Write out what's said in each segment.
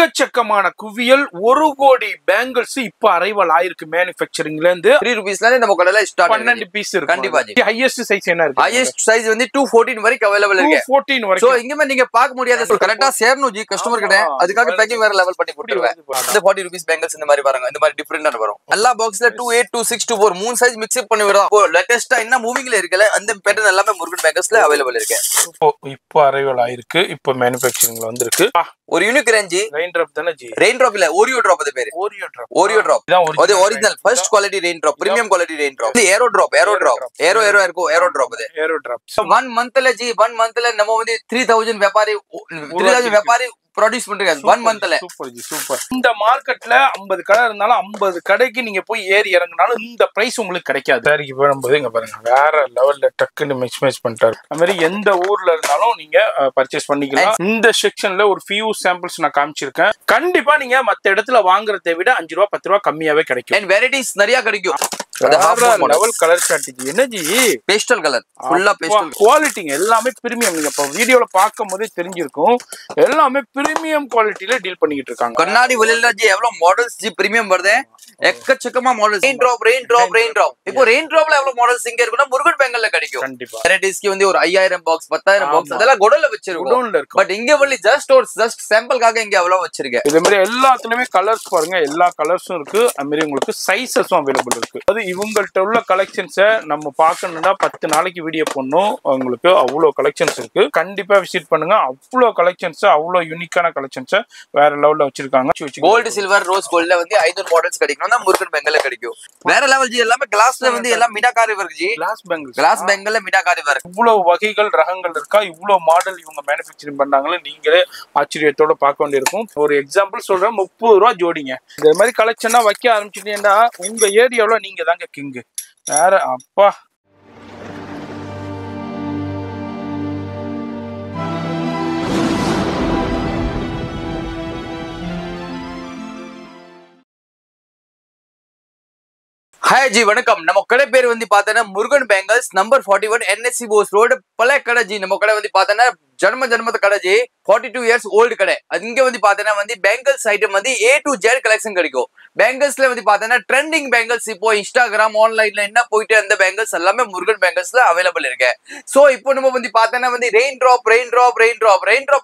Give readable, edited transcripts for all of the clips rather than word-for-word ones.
எக்கச்சக்கமான குவியல் 1 கோடி பேங்கிள்ஸ் இப்ப அரைவல் ஆயிருக்கு மேனுஃபேக்சரிங்ல இருந்து 3 rupeesல நம்ம கடையில ஸ்டார்ட் 12 பீஸ் இருக்கு கண்டிப்பா ஜி. ஹையஸ்ட் சைஸ் என்ன இருக்கு? ஹையஸ்ட் சைஸ் வந்து 214 வரைக்கும் அவேலபிள் இருக்கு. 214 சோ வரைக்கும். இங்கமே நீங்க பார்க்க முடியாது, கரெக்ட்டா சேரணும் ஜி கஸ்டமர் கிட்ட. அதுக்காக பேக்கிங் வேற லெவல் பண்ணி கொடுத்துருவேன். இந்த 40 rupees பேங்கிள்ஸ் இந்த மாதிரி பாருங்க, இந்த மாதிரி டிஃபரெண்டா வரும். எல்லா பாக்ஸ்ல 28 26 24 மூணு சைஸ் மிக்ஸ் அப் பண்ணி விடுறோம். லேட்டஸ்டா என்ன மூவிங்ல இருக்குல அந்த பேட்டர்ன் எல்லாமே முருகன் பேங்கிள்ஸ்ல அவேலபிள் இருக்கு. இப்போ அரைவல் ஆயிருக்கு, இப்போ மேனுஃபேக்சரிங்ல வந்திருக்கு. ஒரு யூனிக் ரேஞ்ச் ரெயின் டிராப் தானே ஜி? ரெயின் டிராப் இல்ல, ஓரியோ டிராப் அது பேரு. Oreo drop. ஓரியோ டிராப் இது original first quality rain drop, premium quality rain drop. இது ஏரோ டிராப் ஏரோ இருக்கும், ஏரோ டிராப் இது. ஏரோ டிராப் 1 மந்த்ல ஜி 1 மந்த்ல நம்ம வந்து 3000 வியாபாரி ப்ரொடியூஸ் பண்றாங்க 1 மந்த்ல. Super G, super. இந்த மார்க்கெட்ல 50 கடை இருந்தாலும் 50 கடைக்கு நீங்க போய் ஏறி இறங்கினாலும் இந்த பிரைஸ் உங்களுக்கு கிடைக்காது. சாரிக்கு போகும்போது இங்க பாருங்க, வேற லெவல்ல டக்குன்னு மிக்ஸ் பண்ணிட்டாரு. அது மாதிரி எந்த ஊர்ல இருந்தாலும் நீங்க பர்ச்சேஸ் பண்ணிக்கலாம். இந்த செக்ஷன்ல ஒரு ஃபியூ சாம்பிள்ஸ் நான் காமிச்சிருக்கேன். கண்டிப்பா நீங்க மத்த இடத்துல வாங்குறதை விட 5 ரூபா 10 ரூபா கம்மியாவே கிடைக்கும். அண்ட் வெரைட்டிஸ் நிறைய கிடைக்கும். லெவல் கலர் ஸ்ட்ராட்டஜி என்ன ஜி? பேஸ்டல் கலர், ஃபுல்லா பேஸ்டல் குவாலிட்டிங்க எல்லாமே பிரீமியம். நீங்க இப்ப வீடியோல பாக்கும்போதே தெரிஞ்சிருக்கும், எல்லாமே பிரீமியம் குவாலிட்டில டீல் பண்ணிட்டு இருக்காங்க. கண்ணாடி வெளியில ஜி எவ்வளவு மாடல்ஸ் ஜி பிரீமியம் வருது, எக்கச்சக்கமா மாடல்ஸ். ரெயின் டிராப் இப்போ ரெயின் டிராப்ல எவ்வளவு மாடல்ஸ் இங்க இருக்குன்னா முருகன் பேங்கல்ல கிடைக்கும். கண்டிப்பா வெரைட்டிஸ்க்கு வந்து ஒரு 5000 பாக்ஸ் 10000 பாக்ஸ் அதெல்லாம் குடோன்ல வச்சிருக்கோம். பட் இங்க வந்து ஜஸ்ட் சாம்பிளுக்காக இங்க அவ்வளவு வச்சிருக்கேன். இதே மாதிரி எல்லாத்துலயுமே கலர்ஸ் பாருங்க, எல்லா கலர்ஸும் இருக்கு. அது மாதிரி உங்களுக்கு சைஸஸும் அவைலபிள் இருக்கு. அது இவங்கள்ட்ட உள்ள கலெக்ஷன்ஸை நம்ம பார்க்கணும்னா 10 நாளைக்கு வீடியோ பண்ணணும். உங்களுக்கு அவ்வளோ கலெக்ஷன்ஸ் இருக்கு, கண்டிப்பா விசிட் பண்ணுங்க. அவ்வளோ கலெக்ஷன்ஸ், அவ்வளோ யூனிக்கான கலெக்ஷன்ஸை வேற லெவல்ல வச்சிருக்காங்க. கோல்டு சில்வர் ரோஸ் கோல்ட்ல வந்து 5 மாடல்ஸ் கிடைக்கும், முருகன் பேங்கல்ல கிடைக்கும். வேற லெவல் ஜி. எல்லாமே கிளாஸ்ல வந்து எல்லாம் மீனாகாரி வர்க் ஜி. கிளாஸ் பேங்கல்ல மீனாகாரி வர்க். இவ்வளவு வகைகள் ரகங்கள் இருக்கா, இவ்வளவு மாடல் இவங்க மேனுஃபேக்சரிங் பண்றாங்களே, நீங்களே ஆச்சரியத்தோட பார்க்க வேண்டியிருக்கும். ஒரு எக்ஸாம்பிள் சொல்றேன், 30 ரூபா ஜோடிங்க. இந்த மாதிரி கலெக்ஷனா வைக்க ஆரம்பிச்சிட்டீங்கன்னா உங்க ஏரியாவுல நீங்க தாங்க கிங்கு. வேற அப்பா. ஹாய் ஜி, வணக்கம். நம்ம கடை பேர் வந்து பார்த்தோன்னா Murugan bangles, number 41 NSC Bose road, பழைய கடை ஜி. நம்ம கடை வந்து பார்த்தோன்னா ஜன்மத்து கடை ஜி, 42 இயர்ஸ் ஓல்டு கடை. அது இங்க வந்து பார்த்தோன்னா வந்து பேங்கல்ஸ் ஐட்டம் வந்து A to Z கலெக்ஷன் கிடைக்கும். பேங்கல்ஸ்ல வந்து பார்த்தோன்னா ட்ரெண்டிங் பேங்கல்ஸ், இப்போ இன்ஸ்டாகிராம் ஆன்லைன்ல என்ன போயிட்டு அந்த பேங்கல்ஸ் எல்லாமே முருகன் பேங்கல்ஸ்ல அவைலபிள் இருக்கு. சோ இப்போ நம்ம வந்து பார்த்தோன்னா வந்து ரெயின் டிராப்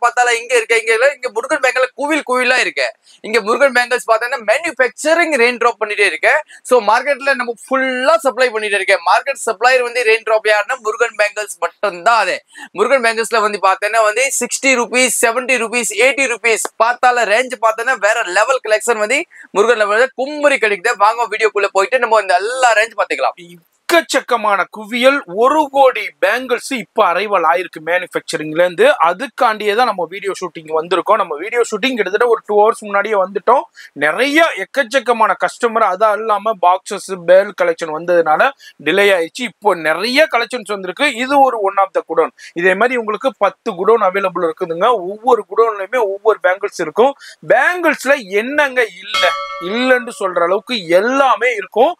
பார்த்தால இங்க முருகன் பேங்கல்ல குவிலா இருக்கு. இங்க முருகன் பேங்கல்ஸ் பார்த்தோன்னா மேனுஃபேக்சரிங் ரெயின் டிராப் பண்ணிட்டே இருக்கு. சோ மார்க்கெட்ல நம்ம ஃபுல்லா சப்ளை பண்ணிட்டு இருக்கேன். மார்க்கெட் சப்ளையர் வந்து ரெயின் டிராப் யாருன்னா முருகன் பேங்கல்ஸ் மட்டும் தான். அது முருகன் பேங்கல்ஸ்ல வந்து பார்த்தோன்னா வந்து 60 rupees 70 rupees 80 rupees பார்த்தால ரேஞ்ச் பார்த்தோன்னா வேற லெவல் கலெக்ஷன் வந்து முருகன் லெவல்ல கும்பரி கிடைக்குது. வாங்க வீடியோக்குள்ள போயிட்டு நம்ம இந்த எல்லா ரேஞ்ச் பாத்துக்கலாம். எக்கச்சக்கமான குவியல் 1 கோடி பேங்கிள்ஸ் இப்ப அரைவல் ஆயிருக்கு மேனுஃபேக்சரிங்ல இருந்து. அதுக்காண்டியே தான் நம்ம வீடியோ ஷூட்டிங் வந்திருக்கோம். நம்ம வீடியோ ஷூட்டிங் கிட்டத்தட்ட ஒரு 2 hours முன்னாடியே வந்துட்டோம். நிறைய எக்கச்சக்கமான கஸ்டமர், அது இல்லாம பாக்ஸஸ் பேல் கலெக்ஷன் வந்ததுனால டிலே ஆயிடுச்சு. இப்போ நிறைய கலெக்ஷன்ஸ் வந்திருக்கு. இது ஒரு ஒன் ஆஃப் த குடோன். இதே மாதிரி உங்களுக்கு 10 குடோன் அவைலபிள் இருக்குதுங்க. ஒவ்வொரு குடோன்லயுமே ஒவ்வொரு பேங்கிள்ஸ் இருக்கும். பேங்கிள்ஸ்ல என்னங்க இல்லன்னு சொல்ற அளவுக்கு எல்லாமே இருக்கும்.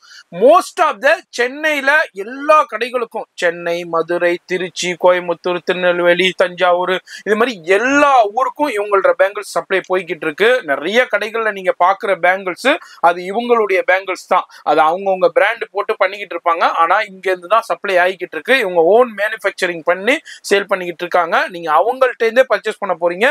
மோஸ்ட் ஆஃப் த சென்னை எல்லா கடைகளுக்கும், சென்னை, மதுரை, திருச்சி, கோயம்புத்தூர், திருநெல்வேலி, தஞ்சாவூர், இது மாதிரி எல்லா ஊருக்கும் இவங்களோட பேங்கிள்ஸ் சப்ளை போய்கிட்டு இருக்கு. நிறைய கடைகள்ல நீங்க பாக்குற பேங்கிள்ஸ் அது இவங்களுடைய பேங்கிள்ஸ் தான். அது அவங்கவுங்க பிராண்ட் போட்டு பண்ணிக்கிட்டு இருப்பாங்க. ஆனா இங்க இருந்து தான் சப்ளை ஆகிக்கிட்டு இருக்கு. இவங்க ஓன் மேனுஃபேக்சரிங் பண்ணி சேல் பண்ணிக்கிட்டு இருக்காங்க. நீங்க அவங்கள்ட்ட இருந்தே பர்ச்சேஸ் பண்ண போறீங்க.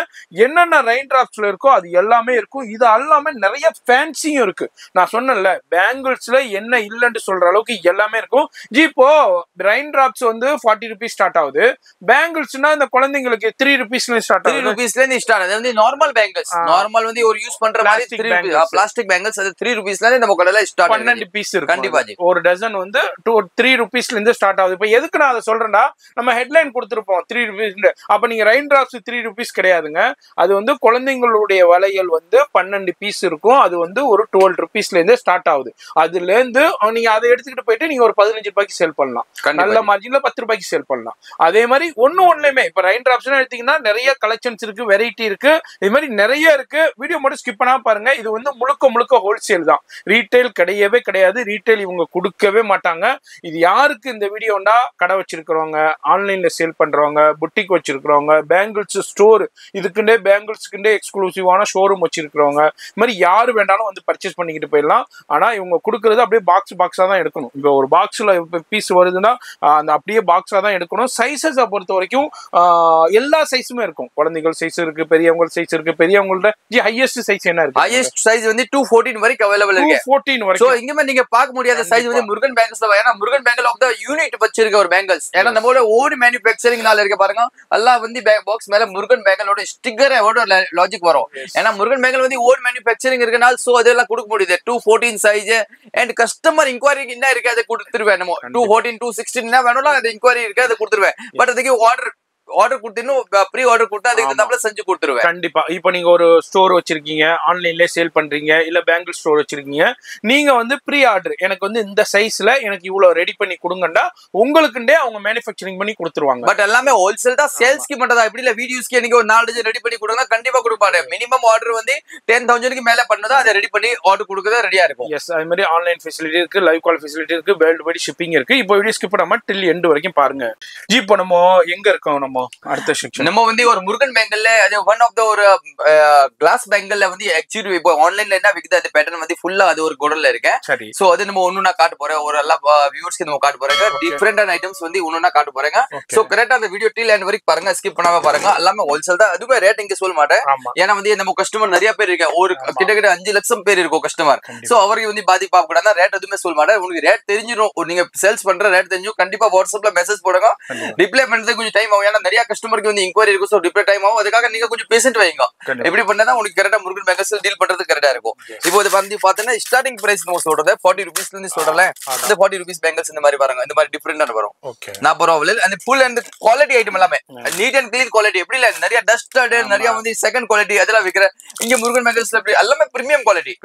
என்னென்ன ரெயின் டிராப்ஸ்ல இருக்கோ அது எல்லாமே இருக்கும். இது எல்லாமே நிறைய ஃபேன்சியும் இருக்கு. நான் சொன்னேன்ல, பேங்கிள்ஸ்ல என்ன இல்லன்னு சொல்ற அளவுக்கு எல்லாமே இருக்கும். ஜி இப்போ ரெயின் டிராப்ஸ் வந்து 40 rupees ஸ்டார்ட் ஆகுது. பேங்கிள்ஸ்னா இந்த குழந்தைங்களுக்கு 3 rupeesல ஸ்டார்ட் ஆகுது. 3 rupeesல இருந்து ஸ்டார்ட் ஆகுது. வந்து நார்மல் பேங்கிள்ஸ், நார்மல் வந்து ஒரு யூஸ் பண்ற மாதிரி 3 rupees பிளாஸ்டிக் பேங்கிள்ஸ், அது 3 rupeesல இருந்து நம்ம கடையில ஸ்டார்ட் ஆகுது. 12 பீஸ் இருக்கு. கண்டிப்பா ஜி. ஒரு டசன் வந்து 3 rupeesல இருந்து ஸ்டார்ட் ஆகுது. இப்போ எதுக்கு நான் அதை சொல்றேன்னா, நம்ம ஹெட்லைன் கொடுத்துருப்போம் 3 rupees. அப்ப நீங்க ரெயின் டிராப்ஸ் 3 rupees கிடையாதுங்க. அது வந்து குழந்தைங்களுடைய வளையல் வந்து 12 பீஸ் இருக்கும். அது வந்து ஒரு 12 rupeesல இருந்து ஸ்டார்ட் ஆகுது. அதுல இருந்து நீங்க அதை எடுத்துக்கிட்டு போயிட்டு நீங்க ஒரு 15 ரூபாய்க்கு சேல் பண்ணலாம், நல்ல மார்ஜின்ல 10 ரூபாய்க்கு சேல் பண்ணலாம். அதே மாதிரி ஒண்ணுமே இப்ப ரெயின் டிராப்ஸ் எடுத்தீங்கன்னா நிறைய கலெக்ஷன்ஸ் இருக்கு, வெரைட்டி இருக்கு, இது மாதிரி நிறைய இருக்கு. வீடியோ மட்டும் ஸ்கிப் பண்ணாம பாருங்க. இது வந்து முழுக்க ஹோல்சேல் தான், ரீட்டைல் கிடையவே கிடையாது. ரீட்டைல் இவங்க கொடுக்கவே மாட்டாங்க. இது யாருக்கு இந்த வீடியோண்டா? கடை வச்சிருக்கிறவங்க, ஆன்லைன்ல சேல் பண்றவங்க, புட்டிக் வச்சிருக்கிறவங்க, பேங்கிள்ஸ் ஸ்டோர், இதுக்குண்டே பேங்கிள்ஸ்க்குண்டே எக்ஸ்க்ளூசிவான ஷோரூம் வச்சிருக்கிறவங்க, இது மாதிரி யாரு வேண்டாலும் வந்து பர்ச்சேஸ் பண்ணிக்கிட்டு போயிடலாம். ஆனா இவங்க கொடுக்கறது அப்படியே பாக்ஸா தான் எடுக்கணும். இப்போ ஒரு பாக்ஸ்ல பீஸ் வருதுன்னா அந்த அப்படியே பாக்ஸா தான் எடுக்கணும். சைஸஸை பொறுத்த வரைக்கும் எல்லா சைஸுமே இருக்கும். குழந்தைகள் சைஸ் இருக்கு, பெரியவங்க சைஸ் இருக்கு. பெரியவங்கள்ட்ட ஹையஸ்ட் சைஸ் என்ன இருக்கு? ஹையஸ்ட் சைஸ் வந்து 214 வரைக்கும் அவைலபிள் இருக்கு. 214 வரைக்கும். சோ இங்கமே நீங்க பார்க்க முடியாத சைஸ் வந்து முருகன் பேங்கிள்ஸ் தான். ஏன்னா Murugan bangle of the unit வச்சிருக்க ஒரு பேங்கிள்ஸ். ஏன்னா நம்மளோட ஓன் மேனுஃபேக்சரிங்னால இருக்க பாருங்க, எல்லாம் வந்து பாக்ஸ் மேல முருகன் பேங்கிளோட ஸ்டிக்கரோட லாஜிக் வரும். ஏன்னா முருகன் பேங்கிள் வந்து ஓன் மேனுஃபேக்சரிங் இருக்கனால சோ அதெல்லாம் கொடுக்க முடியுது. 214 சைஸ் அண்ட் கஸ்டமர் இன்குவரி என்ன இருக்கு அதை கொடுத்துருவேன். நம்ம 214 216 என்ன வேணும்னா அது இன்குவரி இருக்கு அதை கொடுத்துருவேன். பட் அதுக்கு ஆர்டர் கொடுத்தீங்கன்னா ப்ரீ ஆர்டர் கொடுத்தா அதுக்கு தகுந்தாப்புல செஞ்சு கொடுத்துருவேன். கண்டிப்பா. இப்போ நீங்க ஒரு ஸ்டோர் வச்சிருக்கீங்க, ஆன்லைன்ல சேல் பண்றீங்க, இல்ல பேங்கிள் ஸ்டோர் வச்சிருக்கீங்க, நீங்க வந்து ப்ரீ ஆர்டர் எனக்கு வந்து இந்த சைஸ்ல எனக்கு இவ்வளவு ரெடி பண்ணி கொடுங்கண்டா உங்களுக்குண்டே அவங்க மேனுஃபேக்சரிங் பண்ணி கொடுத்துருவாங்க. பட் எல்லாமே ஹோல்சேல் தான், சேல்ஸ்க்கு மட்டும் தான். இப்படி இல்ல வீடியோஸ்க்கு எனக்கு ஒரு 4 ரெடி பண்ணி கொடுங்க கண்டிப்பா கொடுப்பாரு. மினிமம் ஆர்டர் வந்து 10,000க்கு மேல பண்ணதா அதை ரெடி பண்ணி ஆர்டர் கொடுக்கறது ரெடியா இருக்கும். எஸ், அது மாதிரி ஆன்லைன் ஃபெசிலிட்டி இருக்கு, லைவ் கால் ஃபெசிலிட்டி இருக்கு, வேர்ல்டு வைட் ஷிப்பிங் இருக்கு. இப்போ வீடியோ ஸ்கிப் பண்ணாம டில் எண்ட் வரைக்கும் பாருங்க. ஜி இப்போ நம்ம எங்க இருக்கோம்? நம்ம அடுத்த செக்ஷன் நம்ம வந்து ஒரு முருகன் பேங்கிள்ல அது ஒன் ஆஃப் த ஒரு கிளாஸ் பேங்கிள்ல வந்து ஆக்சுவலி இப்போ ஆன்லைன்ல என்ன விக்குது அந்த பேட்டர்ன் வந்து ஃபுல்லா அது ஒரு குடல்ல இருக்கு. சரி. சோ அது நம்ம ஒண்ணுனா காட்ட போறேன். ஒரு எல்லா வியூவர்ஸ்க்கு நம்ம காட்ட போறேங்க. டிஃபரெண்டான ஐட்டம்ஸ் வந்து ஒண்ணுனா காட்ட போறேங்க. சோ கரெக்ட்டா அந்த வீடியோ டில் எண்ட் வரைக்கும் பாருங்க, ஸ்கிப் பண்ணாம பாருங்க. எல்லாமே ஹோல்சேல் தான். அதுவே ரேட் இங்க சொல்ல மாட்டேன். ஏன்னா வந்து நம்ம கஸ்டமர் நிறைய பேர் இருக்கு, ஒரு கிட்டத்தட்ட 5 லட்சம் பேர் இருக்கும் கஸ்டமர். சோ அவருக்கு வந்து பாதிப்பா கூடாது. ரேட் எதுவுமே சொல்ல மாட்டேன். உங்களுக்கு ரேட் தெரிஞ்சிடும். நீங்க சேல்ஸ் பண்ற ரேட் தெரிஞ்சும் கண்டிப்பா வாட்ஸ்அப்ல மெசேஜ் போடுங்க. ரிப்ளை பண்றதுக்கு கொஞ்சம் டைம் ஆகும். ஏன்னா நிறைய கஸ்டமருக்கு வந்து இன்குவரி இருக்கும். சோ ரிப்ளை டைம் ஆகும். அதுக்காக நீங்க கொஞ்சம் பேஷண்ட் வைங்க. எப்படி பண்ணா உங்களுக்கு கரெக்டா முருகன் பேங்கிள்ஸ் டீல் பண்றது கரெக்டா இருக்கும். இப்போ இது வந்து பாத்தீங்கன்னா ஸ்டார்டிங் பிரைஸ் நம்ம சொல்றது 40 ரூபீஸ்ல இருந்து சொல்றேன். இந்த 40 ரூபீஸ் பேங்கிள்ஸ் இந்த மாதிரி பாருங்க, இந்த மாதிரி டிஃபரெண்டா வரும். 40 ரூபாயில அந்த ஃபுல் அண்ட் குவாலிட்டி ஐட்டம் எல்லாமே நீட் அண்ட் கிளீன் குவாலிட்டி. எப்படி இல்ல நிறைய டஸ்ட் நிறைய வந்து செகண்ட் குவாலிட்டி அதெல்லாம் விக்கிற இங்க முருகன் பேங்கிள்ஸ்ல எல்லாமே பிரீமியம் குவாலிட்டி.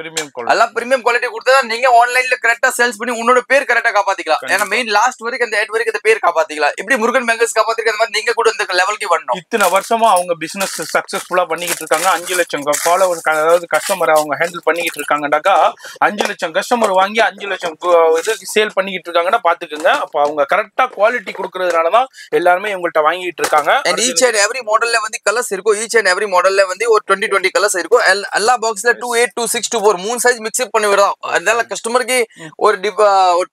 எல்லாம் பிரீமியம் குவாலிட்டி கொடுத்தா நீங்க ஆன்லைன்ல கரெக்டா சேல்ஸ் பண்ணி உன்னோட பேர் கரெக்டா காப்பாத்திக்கலாம். ஏன்னா மெயின் லாஸ்ட் வரைக்கும் அந்த எட் வரைக்கும் அந்த பேர் காப்பாத்திக்கலாம். இப்படி முருகன் பேங்கிள்ஸ் காப்பாத்திருக்க மாதிரி நீங்க கூட இந்த லெவலுக்கு வரணும். இத்தனை வருஷமா அவங்க பிசினஸ் சக்சஸ்ஃபுல்லா பண்ணிக்கிட்டு இருக்காங்க. 5 லட்சம் ஃபாலோவர், அதாவது கஸ்டமர் அவங்க ஹேண்டில் பண்ணிக்கிட்டு இருக்காங்கடாக்கா 5 லட்சம் கஸ்டமர் வாங்கி 5 லட்சம் இதுக்கு சேல் பண்ணிக்கிட்டு இருக்காங்கன்னா பாத்துக்கோங்க. அப்ப அவங்க கரெக்டா குவாலிட்டி கொடுக்கறதுனாலதான் எல்லாருமே இவங்கள்ட்ட வாங்கிட்டு இருக்காங்க. ஈச் அண்ட் எவ்ரி மாடல்ல வந்து கலர்ஸ் இருக்கும். ஈச் அண்ட் எவ்ரி மாடல்ல வந்து ஒரு 20 கலர்ஸ் இருக்கும். எல்லா பாக்ஸ்ல 28 26 24 3 சைஸ் மிக்ஸ் பண்ணி விடுறோம். அதனால கஸ்டமருக்கு ஒரு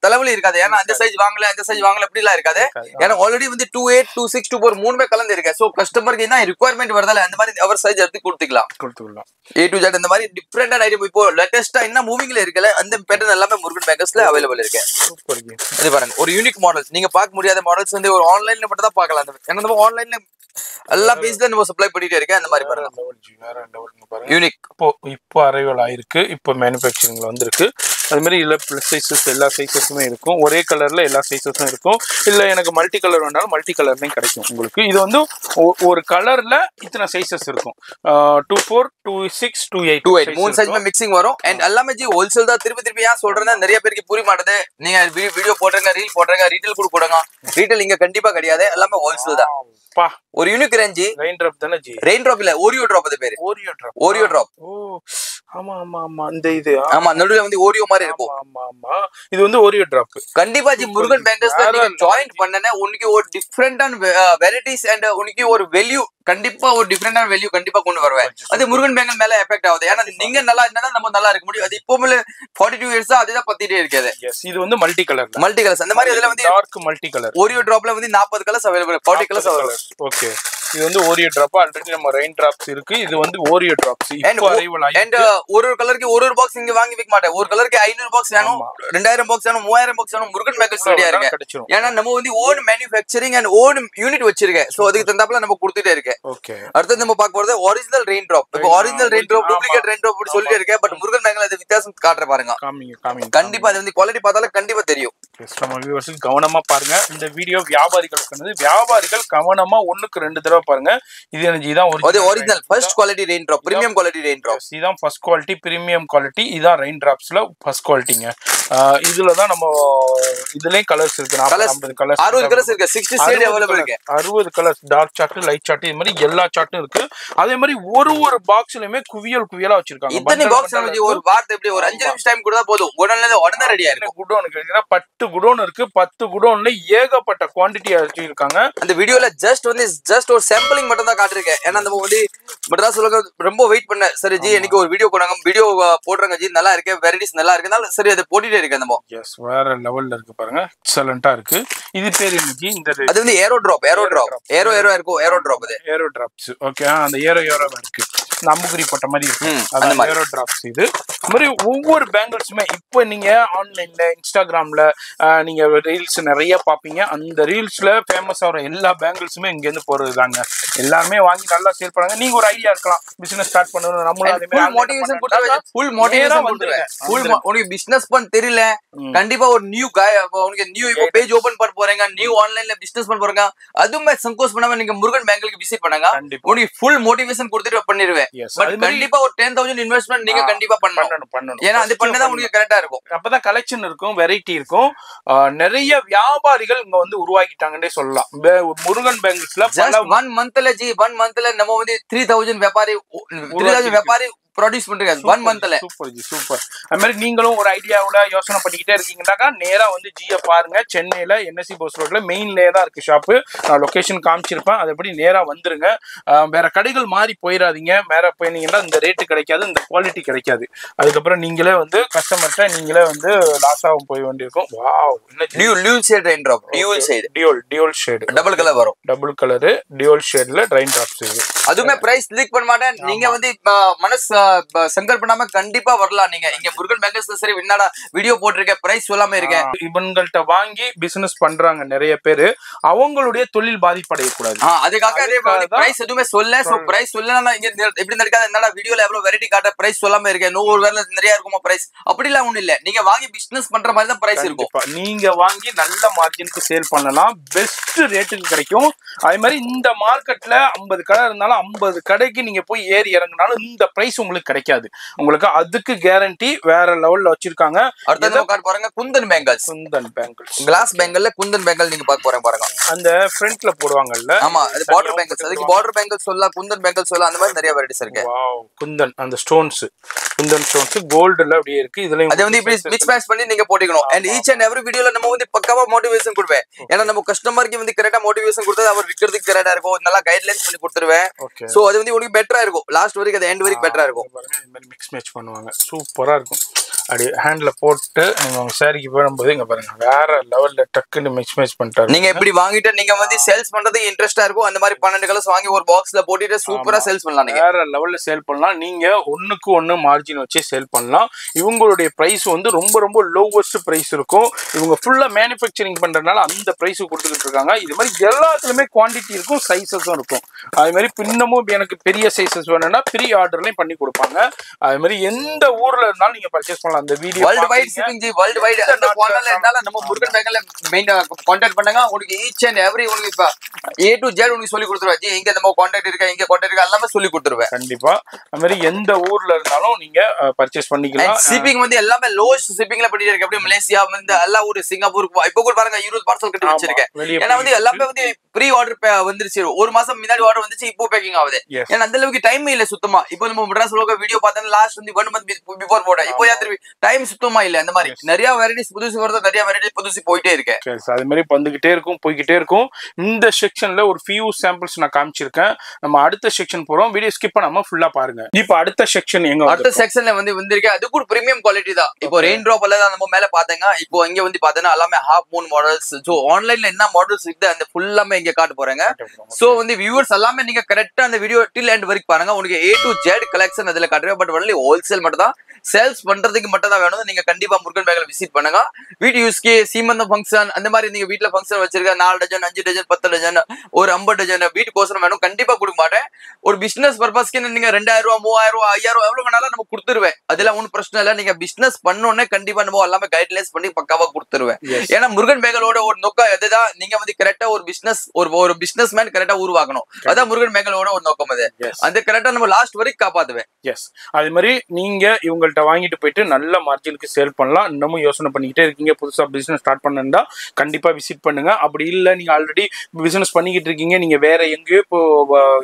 தலைவலி இருக்காது. ஏன்னா அந்த சைஸ் வாங்கல அந்த சைஸ் வாங்கல அப்படி எல்லாம் இருக்காது. ஏன்னா ஆல்ரெடி வந்து 28 26 24 மூணுமே கலந்து இருக்கு. சோ கஸ்டமருக்கு என்ன ரிக்வயர்மெண்ட் வருதால அந்த மாதிரி அவர் சைஸ் எடுத்து கொடுத்துக்கலாம். A to Z இந்த மாதிரி டிஃபரெண்டான ஐட்டம் இப்போ லேட்டஸ்டா என்ன மூவிங்ல இருக்குல்ல அந்த பேட்டர்ன் எல்லாமே முருகன் பேங்கிள்ஸ்ல அவைலபிள் இருக்கு. அது பாருங்க ஒரு யூனிக் மாடல்ஸ். நீங்க பார்க்க முடியாத மாடல்ஸ் வந்து ஒரு ஆன்லைன்ல மட்டும் தான் பார்க்கலாம். ஏன்னா நம்ம ஆன்லைன்ல எல்லா பீஸ்ல நம்ம சப்ளை பண்ணிட்டே இருக்கேன். அந்த மாதிரி பாருங்க யூனிக் இப்போ அரைவல் ஆயிருக்கு. இப்போ மேனுஃபேக்சரிங்ல வந்திருக்கு. அது மாதிரி இல்ல பிளஸ் சைஸஸ் எல்லா சைஸஸுமே இருக்கும். ஒரே கலர்ல எல்லா சைஸஸும் இருக்கும். இல்ல எனக்கு மல்டி கலர் வேண்டாலும் மல்டி கலர்லயும் கிடைக்கும் உங்களுக்கு. இது வந்து ஒரு கலர்ல இத்தனை சைஸஸ் இருக்கும். 24 26 28 மூணு சைஸ் மிக்சிங் வரும். அண்ட் எல்லாமே ஜி ஹோல்சேல் தான். திருப்பி ஏன் சொல்றேன்னா நிறைய பேருக்கு புரிய மாட்டேது. நீங்க வீடியோ போடுறீங்க, ரீல் போடுறீங்க, ரீட்டைல் கூட போடுங்க. ரீட்டைல் இங்க கண்டிப்பா கிடையாது. எல்லாமே ஹோல்சேல் தான். ஒரு யூனிக் ரேஞ்ச். ரெயின் டிராப் தானே ஜி? ரெயின் டிராப் இல்ல, ஓரியோ டிராப். அது பேரு ஓரியோ டிராப். ஓ ஆமா ஆமா ஆமா இந்த இது ஆமா நடுவுல வந்து ஓரியோ மாதிரி இருக்கும். ஆமா ஆமா இது வந்து ஓரியோ டிராப். கண்டிப்பா ஜி முருகன் பேங்கிள்ஸ்ல நீங்க ஜாயின் பண்ணனே உனக்கு ஒரு டிஃபரெண்டான வெரைட்டிஸ் அண்ட் உனக்கு ஒரு வேல்யூ கண்டிப்பா ஒரு டிஃபரெண்டான வேல்யூ கண்டிப்பா கொண்டு வருவேன். அது முருகன் பேங்கிள் மேல எஃபெக்ட் ஆகுது. ஏன்னா நீங்க நல்லா இருந்தா நம்ம நல்லா இருக்க முடியும். அது இப்போமே 42 இயர்ஸ் அதுதான் பத்திட்டே இருக்காது. இது வந்து மல்டி கலர்ஸ் அந்த மாதிரி அதுல வந்து டார்க் மல்டி கலர். ஓரியோ டிராப்ல வந்து 40 colours available, 40 colours available. Okay இது வந்து ஓரியோ டிராப். ஆல்ரெடி நம்ம ரெயின் டிராப்ஸ் இருக்கு. இது வந்து ஓரியோ டிராப்ஸ் இப்போ அரைவல் ஆயிருக்கு. அண்ட் ஒரு கலருக்கு ஒரு பாக்ஸ் இங்க வாங்கி வைக்க மாட்டேன். ஒரு கலருக்கு 500 பாக்ஸ் வேணும், 2000 பாக்ஸ் வேணும், 3000 பாக்ஸ் வேணும். முருகன் பேங்கிள்ஸ் ரெடியா இருக்கு. ஏன்னா நம்ம வந்து own manufacturing and own unit வச்சிருக்கேன். சோ அதுக்கு தந்தாப்புல நம்ம கொடுத்துட்டே இருக்கேன். இருக்கு. ஓகே, அடுத்து நம்ம பார்க்க போறது ஒரிஜினல் ரெயின் டிராப். இப்போ original rain drop, duplicate rain drop அப்படி சொல்லிட்டு இருக்கேன். பட் முருகன் பேங்க்ல அது வித்தியாசம் காட்டுற பாருங்க. கண்டிப்பா அது வந்து குவாலிட்டி பார்த்தாலும் கண்டிப்பா தெரியும். நம்ம வியூவர்ஸ் கவனமா பாருங்க. இந்த வீடியோ வியாபாரிகளுக்கு, வியாபாரிகள் கவனமா 1க்கு 2 தடவை பாருங்க. இதான் original first quality rain drop, premium quality rain drop. இதான் ஃபர்ஸ்ட் குவாலிட்டி, பிரீமியம் குவாலிட்டி. இதான் ரெயின் டிராப்ஸ்ல ஃபர்ஸ்ட் குவாலிட்டிங்க. இதுல தான் நம்ம இதுலயும் கலர்ஸ் இருக்கு. 50 கலர்ஸ், 60 கலர்ஸ் இருக்கு. 60 ஷேட் அவேலபிள் இருக்கு. 60 colours, dark chart, light chart, இது மாதிரி எல்லா சார்ட்டும் இருக்கு. அதே மாதிரி ஒரு பாக்ஸ்லயுமே குவியலா வச்சிருக்காங்க. இத்தனை பாக்ஸ் நமக்கு ஒரு வாரத்தை எப்படி ஒரு 5 நிமிஷம் டைம் கொடுத்தா போதும், உடனே ரெடியா இருக்கு. குடோன் கேட்டீங்கன்னா 10 குடோன் இருக்கு. 10 குடோன்ல ஏகப்பட்ட குவாண்டிட்டி வச்சிருக்காங்க. அந்த வீடியோல ஜஸ்ட் ஒரு சாம்பிளிங் மட்டும் தான் காட்டிருக்கேன். ஏன்னா நம்ம வந்து மெட்ராஸ் ரொம்ப வெயிட் பண்ண, சரி ஜி எனக்கு ஒரு வீடியோ போடுறாங்க, வீடியோ போடுறாங்க ஜி, நல்லா இருக்கு, வெரைட்டிஸ் நல்லா இருக்குனால சரி அதை போட்டுட்டே இருக்கேன். நம்ம எஸ், வேற லெவல்ல இருக்கு பாருங்க, எக்ஸலென்ட்டா இருக்கு. இது பேர் இன்னைக்கு இந்த அது வந்து ஏரோ டிராப் இருக்கும். ஏரோ டிராப் அது ஏரோ டிராப்ஸ். ஓகே, அந்த ஏரோவா இருக்கு. இந்த அம்புகுறி போட்ட மாதிரி இருக்கு. அது ஏரோ டிராப்ஸ். இது மாதிரி ஒவ்வொரு பேங்கிள்ஸுமே இப்போ நீங்க ஆன்லைன்ல, இன்ஸ்டாகிராம்ல நீங்க ரீல்ஸ் நிறைய பாப்பீங்க. அந்த ரீல்ஸ்ல ஃபேமஸ் ஆகிற எல்லா பேங்கிள்ஸுமே இங்க இருந்து போறதுதாங்க. எல்லாருமே வாங்கி நல்லா சேல் பண்ணாங்க. நீங்க ஒரு ஐடியா இருக்கலாம், பிசினஸ் ஸ்டார்ட் பண்ணணும், நம்மளும் அதே மாதிரி மோட்டிவேஷன் கொடுத்துருவேன். ஃபுல் மோட்டிவேஷன் கொடுத்துருவேன். உனக்கு பிசினஸ் பண்ண தெரியல, கண்டிப்பா ஒரு நியூ உனக்கு நியூ இப்போ பேஜ் ஓபன் பண்ண போறீங்க, நியூ ஆன்லைன்ல பிசினஸ் பண்ண போறீங்க, அதுவுமே சங்கோச் பண்ணாம நீங்க முருகன் பேங்க்க்கு விசிட் பண்ணுங்க. உனக்கு ஃபுல் மோட்டிவேஷன் கொடுத்துட்டு பண்ணிடுவேன். பட் கண்டிப்பா ஒரு 10,000 இன்வெஸ்ட்மென்ட் நீங்க கண்டிப்பா பண்ணணும். ஏன்னா அது பண்ணதா உங்களுக்கு கரெக்டா இருக்கும். அப்பதான் கலெக்ஷன் இருக்கும், வெரைட்டி இருக்கும். நிறைய வியாபாரிகள் இங்க வந்து உருவாக்கிட்டாங்கன்னே சொல்லலாம். முருகன் பேங்கிள்ஸ்ல 1 மந்த்ல நம்ம வந்து 3,000 வியாபாரி ப்ரொடியூஸ் பண்றீங்க 1 மந்த்ல. சூப்பர். அது மாதிரி நீங்களும் ஒரு ஐடியாவோட யோசனை பண்ணிக்கிட்டே இருக்கீங்கன்னாக்கா நேரா வந்து ஜிய பாருங்க. சென்னையில NSE போஸ் ரோட்ல மெயின்லயே தான் இருக்கு ஷாப்பு. நான் லொகேஷன் காமிச்சிருப்பேன், அதப்படி நேரா வந்துருங்க. வேற கடைகள் மாறி போயிடாதீங்க. வேற போயிருந்தீங்கன்னா இந்த ரேட்டு கிடைக்காது, இந்த குவாலிட்டி கிடைக்காது. அதுக்கப்புறம் நீங்களே வந்து கஸ்டமர்கிட்ட நீங்களே வந்து லாஸ் ஆகும் போய் வேண்டியிருக்கும். Wow, dual shade rain drop, dual shade, double colour வரும். டபுள் கலர் டியூல் ஷேட்ல ரெயின் டிராப்ஸ். இது அதுமே பிரைஸ் லீக் பண்ண மாட்டேன். நீங்க வந்து மனசு சங்கர் பண்ணாம கண்டிப்பா வரலாம். நீங்க இங்க முருகன் பேங்கர்ஸ்ல சரி என்னடா வீடியோ போட்டிருக்க, பிரைஸ் சொல்லாம இருக்கேன். இவங்கள்ட்ட வாங்கி பிசினஸ் பண்றாங்க நிறைய பேரு. அவங்களுடைய தொழில் பாதிப்படையக்கூடாது, அதுக்காக பிரைஸ் எதுவுமே சொல்ல. சோ பிரைஸ் சொல்லலாம் இங்க எப்படி நடக்காது, என்னடா வீடியோல எவ்வளவு வெரைட்டி காட்ட, பிரைஸ் சொல்லாம இருக்கேன். ஒரு வேலை நிறைய இருக்குமா பிரைஸ், அப்படி எல்லாம் ஒண்ணு இல்ல. நீங்க வாங்கி பிசினஸ் பண்ற மாதிரி தான் பிரைஸ் இருக்கும். நீங்க வாங்கி நல்ல மார்ஜினுக்கு சேல் பண்ணலாம், பெஸ்ட் ரேட்டுக்கு கிடைக்கும். அதே மாதிரி இந்த மார்க்கெட்ல 50 கடை இருந்தாலும் 50 கடைக்கு நீங்க போய் ஏறி இறங்கினாலும் இந்த பிரைஸ் உங்களுக்கு கிடைக்காது. உங்களுக்கு அதுக்கு கேரண்டி வேற லெவல்ல வச்சிருக்காங்க. அடுத்து பாருங்க குந்தன் பேங்கிள்ஸ், கிளாஸ் பேங்கிள்ல குந்தன் பேங்கிள் நீங்க பார்க்க பாருங்க. அந்த ஃப்ரண்ட்ல போடுவாங்கல்ல, ஆமா அது பார்டர் பேங்கிள்ஸ். அதுக்கு பார்டர் பேங்கிள்ஸ் சொல்லலாம், குந்தன் பேங்கிள்ஸ் சொல்லலாம். அந்த மாதிரி நிறைய வெரைட்டிஸ் இருக்கு. வாவ், குந்தன் அந்த ஸ்டோன்ஸ், குந்தன் ஸ்டோன்ஸ் கோல்ட்ல அப்படியே இருக்கு. இதுலயும் அது வந்து இப்படி மிக்ஸ் மேட்ச் பண்ணி நீங்க போட்டுக்கணும். அண்ட் ஈச் அண்ட் எவ்ரி வீடியோல நம்ம வந்து பக்காவா மோட்டிவேஷன் கொடுப்பேன். ஏன்னா நம்ம கஸ்டமருக்கு வந்து கரெக்டா மோட்டிவேஷன் கொடுத்தா அவர் விக்கிறதுக்கு கரெக்டா இருக்கும். நல்லா கைட்லைன்ஸ் பண்ணி கொடுத்துருவேன். சோ அது வந்து உங்களுக்கு பெட்டரா இருக்கும். லாஸ்ட் வரைக்கும் அது எண்ட் வரைக்கும் பெட்டரா இருக்கும். இந்த மாதிரி மிக்ஸ் மேட்ச் பண்ணுவாங்க, சூப்பரா இருக்கும். அப்படி ஹேண்ட்ல போட்டு நீங்க உங்க சாரிக்கு போடும்போது இங்க பாருங்க வேற லெவல்ல டக்குன்னு மிக்ஸ் மேட்ச் பண்ணிட்டாரு. நீங்க இப்படி வாங்கிட்டு நீங்க வந்து சேல்ஸ் பண்றது இன்ட்ரெஸ்டா இருக்கும். அந்த மாதிரி 12 கலர்ஸ் வாங்கி ஒரு பாக்ஸ்ல போட்டுட்டு சூப்பரா சேல்ஸ் பண்ணலாம். நீங்க வேற லெவல்ல சேல் பண்ணலாம். நீங்க 1க்கு 1 மார்ஜின் வச்சு சேல் பண்ணலாம். இவங்களுடைய பிரைஸ் வந்து ரொம்ப ரொம்ப லோவஸ்ட் பிரைஸ் இருக்கும். இவங்க ஃபுல்லா மேனுஃபேக்சரிங் பண்றதுனால அந்த பிரைஸ் கொடுத்துக்கிட்டு இருக்காங்க. இது மாதிரி எல்லாத்துலயுமே குவான்டிட்டி இருக்கும், சைஸஸும் இருக்கும். அதே மாதிரி பின்னமும் எனக்கு பெரிய சைஸஸ் வேணும்னா ப்ரீ ஆர்டர்லயும் பண்ணி கொடுப்பாங்க. அதே மாதிரி எந்த ஊர்ல இருந்தாலும் நீங்க பர்ச்சேஸ் பண்ணலாம். அந்த video world wide shipping G, world wide அந்த குவாண்டர்ல இருந்தால நம்ம முருகன் பேங்க்ல மெயின் கான்டாக்ட் பண்ணுங்க. உங்களுக்கு ஈச் அண்ட் எவ்ரி உங்களுக்கு இப்ப A to Z உங்களுக்கு சொல்லி கொடுத்துருவேன். ஜி இங்க நம்ம கான்டாக்ட் இருக்கா, இங்க கான்டாக்ட் இருக்கா, எல்லாமே சொல்லி கொடுத்துருவேன். கண்டிப்பா அது மாதிரி எந்த ஊர்ல இருந்தாலும் நீங்க பர்ச்சேஸ் பண்ணிக்கலாம். ஷிப்பிங் வந்து எல்லாமே லோஸ்ட் ஷிப்பிங்ல பண்ணிட்டு இருக்கு. அப்படியே மலேசியா வந்து எல்லா ஊர், சிங்கப்பூர், இப்போ கூட பாருங்க 20 பார்சல் கட்டி வச்சிருக்கேன். ஏன்னா வந்து எல்லாமே வந்து ப்ரீ ஆர்டர் வந்துருச்சு. ஒரு மாசம் முன்னாடி ஆர்டர் வந்துச்சு, இப்போ பேக்கிங் ஆகுது. ஏன்னா அந்த அளவுக்கு டைம் இல்ல சுத்தமா. இப்போ நம்ம மெட்ராஸ் லோக வீடியோ பார்த்தா லாஸ்ட் வந்து 1 மந்த் பிஃபோர் போட, இப்போ திருப்பி டைம் சுத்தமா இல்ல. அந்த மாதிரி நிறைய வெரைட்டிஸ் புதுசு வருது, நிறைய வெரைட்டி புதுசு போயிட்டே இருக்கு. அது மாதிரி வந்துகிட்டே இருக்கும், போய்கிட்டே இருக்கும். இந்த செக்ஷன்ல ஒரு ஃபியூ சாம்பிள்ஸ் நான் காமிச்சிருக்கேன். நம்ம அடுத்த செக்ஷன் போறோம். வீடியோ ஸ்கிப் பண்ணாம ஃபுல்லா பாருங்க. இப்போ அடுத்த செக்ஷன் எங்க, அடுத்த செக்ஷன்ல வந்து வந்திருக்கு. அது கூட பிரீமியம் குவாலிட்டி தான். இப்போ ரெயின் டிராப் எல்லாம் நம்ம மேல பாத்தீங்க. இப்போ இங்க வந்து பாத்தீங்கன்னா எல்லாமே ஹாஃப் மூன் மாடல்ஸ். சோ ஆன்லைன்ல என்ன மாடல்ஸ் இருக்கு அந்த ஃபுல்லாமே இங்க காட்ட போறேங்க. சோ வந்து வியூவர்ஸ் எல்லாமே நீங்க கரெக்டா அந்த வீடியோ டில் எண்ட் வரைக்கும் பாருங்க. உங்களுக்கு A to Z கலெக்ஷன் அதுல காட்டுறேன். பட் ஒன்லி ஹோல்சேல் மட்டும் தான், சேல்ஸ் பண்றதுக்கு மட்டும் மட்டும் தான் வேணும் நீங்க கண்டிப்பா முருகன் பேங்கல் விசிட் பண்ணுங்க. வீட்டு யூஸ்க்கு சீமந்தம் ஃபங்க்ஷன் அந்த மாதிரி நீங்க வீட்டுல ஃபங்க்ஷன் வச்சிருக்க 4 டஜன் 5 டஜன் 10 டஜன் ஒரு 50 டஜன் வீட்டுக்கோசரம் வேணும் கண்டிப்பா கொடுக்க மாட்டேன். ஒரு பிசினஸ் பர்பஸ்க்கு நீங்க 2000 ரூபாய் 3000 ரூபாய் 5000 ரூபாய் எவ்வளவு வேணாலும் நம்ம கொடுத்துருவேன். அதெல்லாம் ஒன்றும் பிரச்சனை இல்லை. நீங்க பிசினஸ் பண்ணோன்னே கண்டிப்பா நம்ம எல்லாமே கைட்லைன்ஸ் பண்ணி பக்காவா கொடுத்துருவேன். ஏன்னா முருகன் பேங்கலோட ஒரு நோக்கம் எதுதான் நீங்க வந்து கரெக்டா ஒரு பிசினஸ் ஒரு பிசினஸ் மேன் கரெக்டா உருவாக்கணும். அதான் முருகன் பேங்கலோட ஒரு நோக்கம். அது அந்த கரெக்டா நம்ம லாஸ்ட் வரைக்கும் காப்பாத்துவேன். எஸ், அதே மாதிரி நீங்க இவங்கள்ட்ட வாங்கிட்டு போயிட்டு நல்ல மார்ஜினுக்கு சேல் பண்ணலாம். இன்னமும் யோசனை பண்ணிக்கிட்டே இருக்கீங்க புதுசா பிசினஸ் ஸ்டார்ட் பண்ணா கண்டிப்பா விசிட் பண்ணுங்க. அப்படி இல்லை நீங்க ஆல்ரெடி பிசினஸ் பண்ணிக்கிட்டு இருக்கீங்க நீங்க வேற எங்கேயோ இப்போ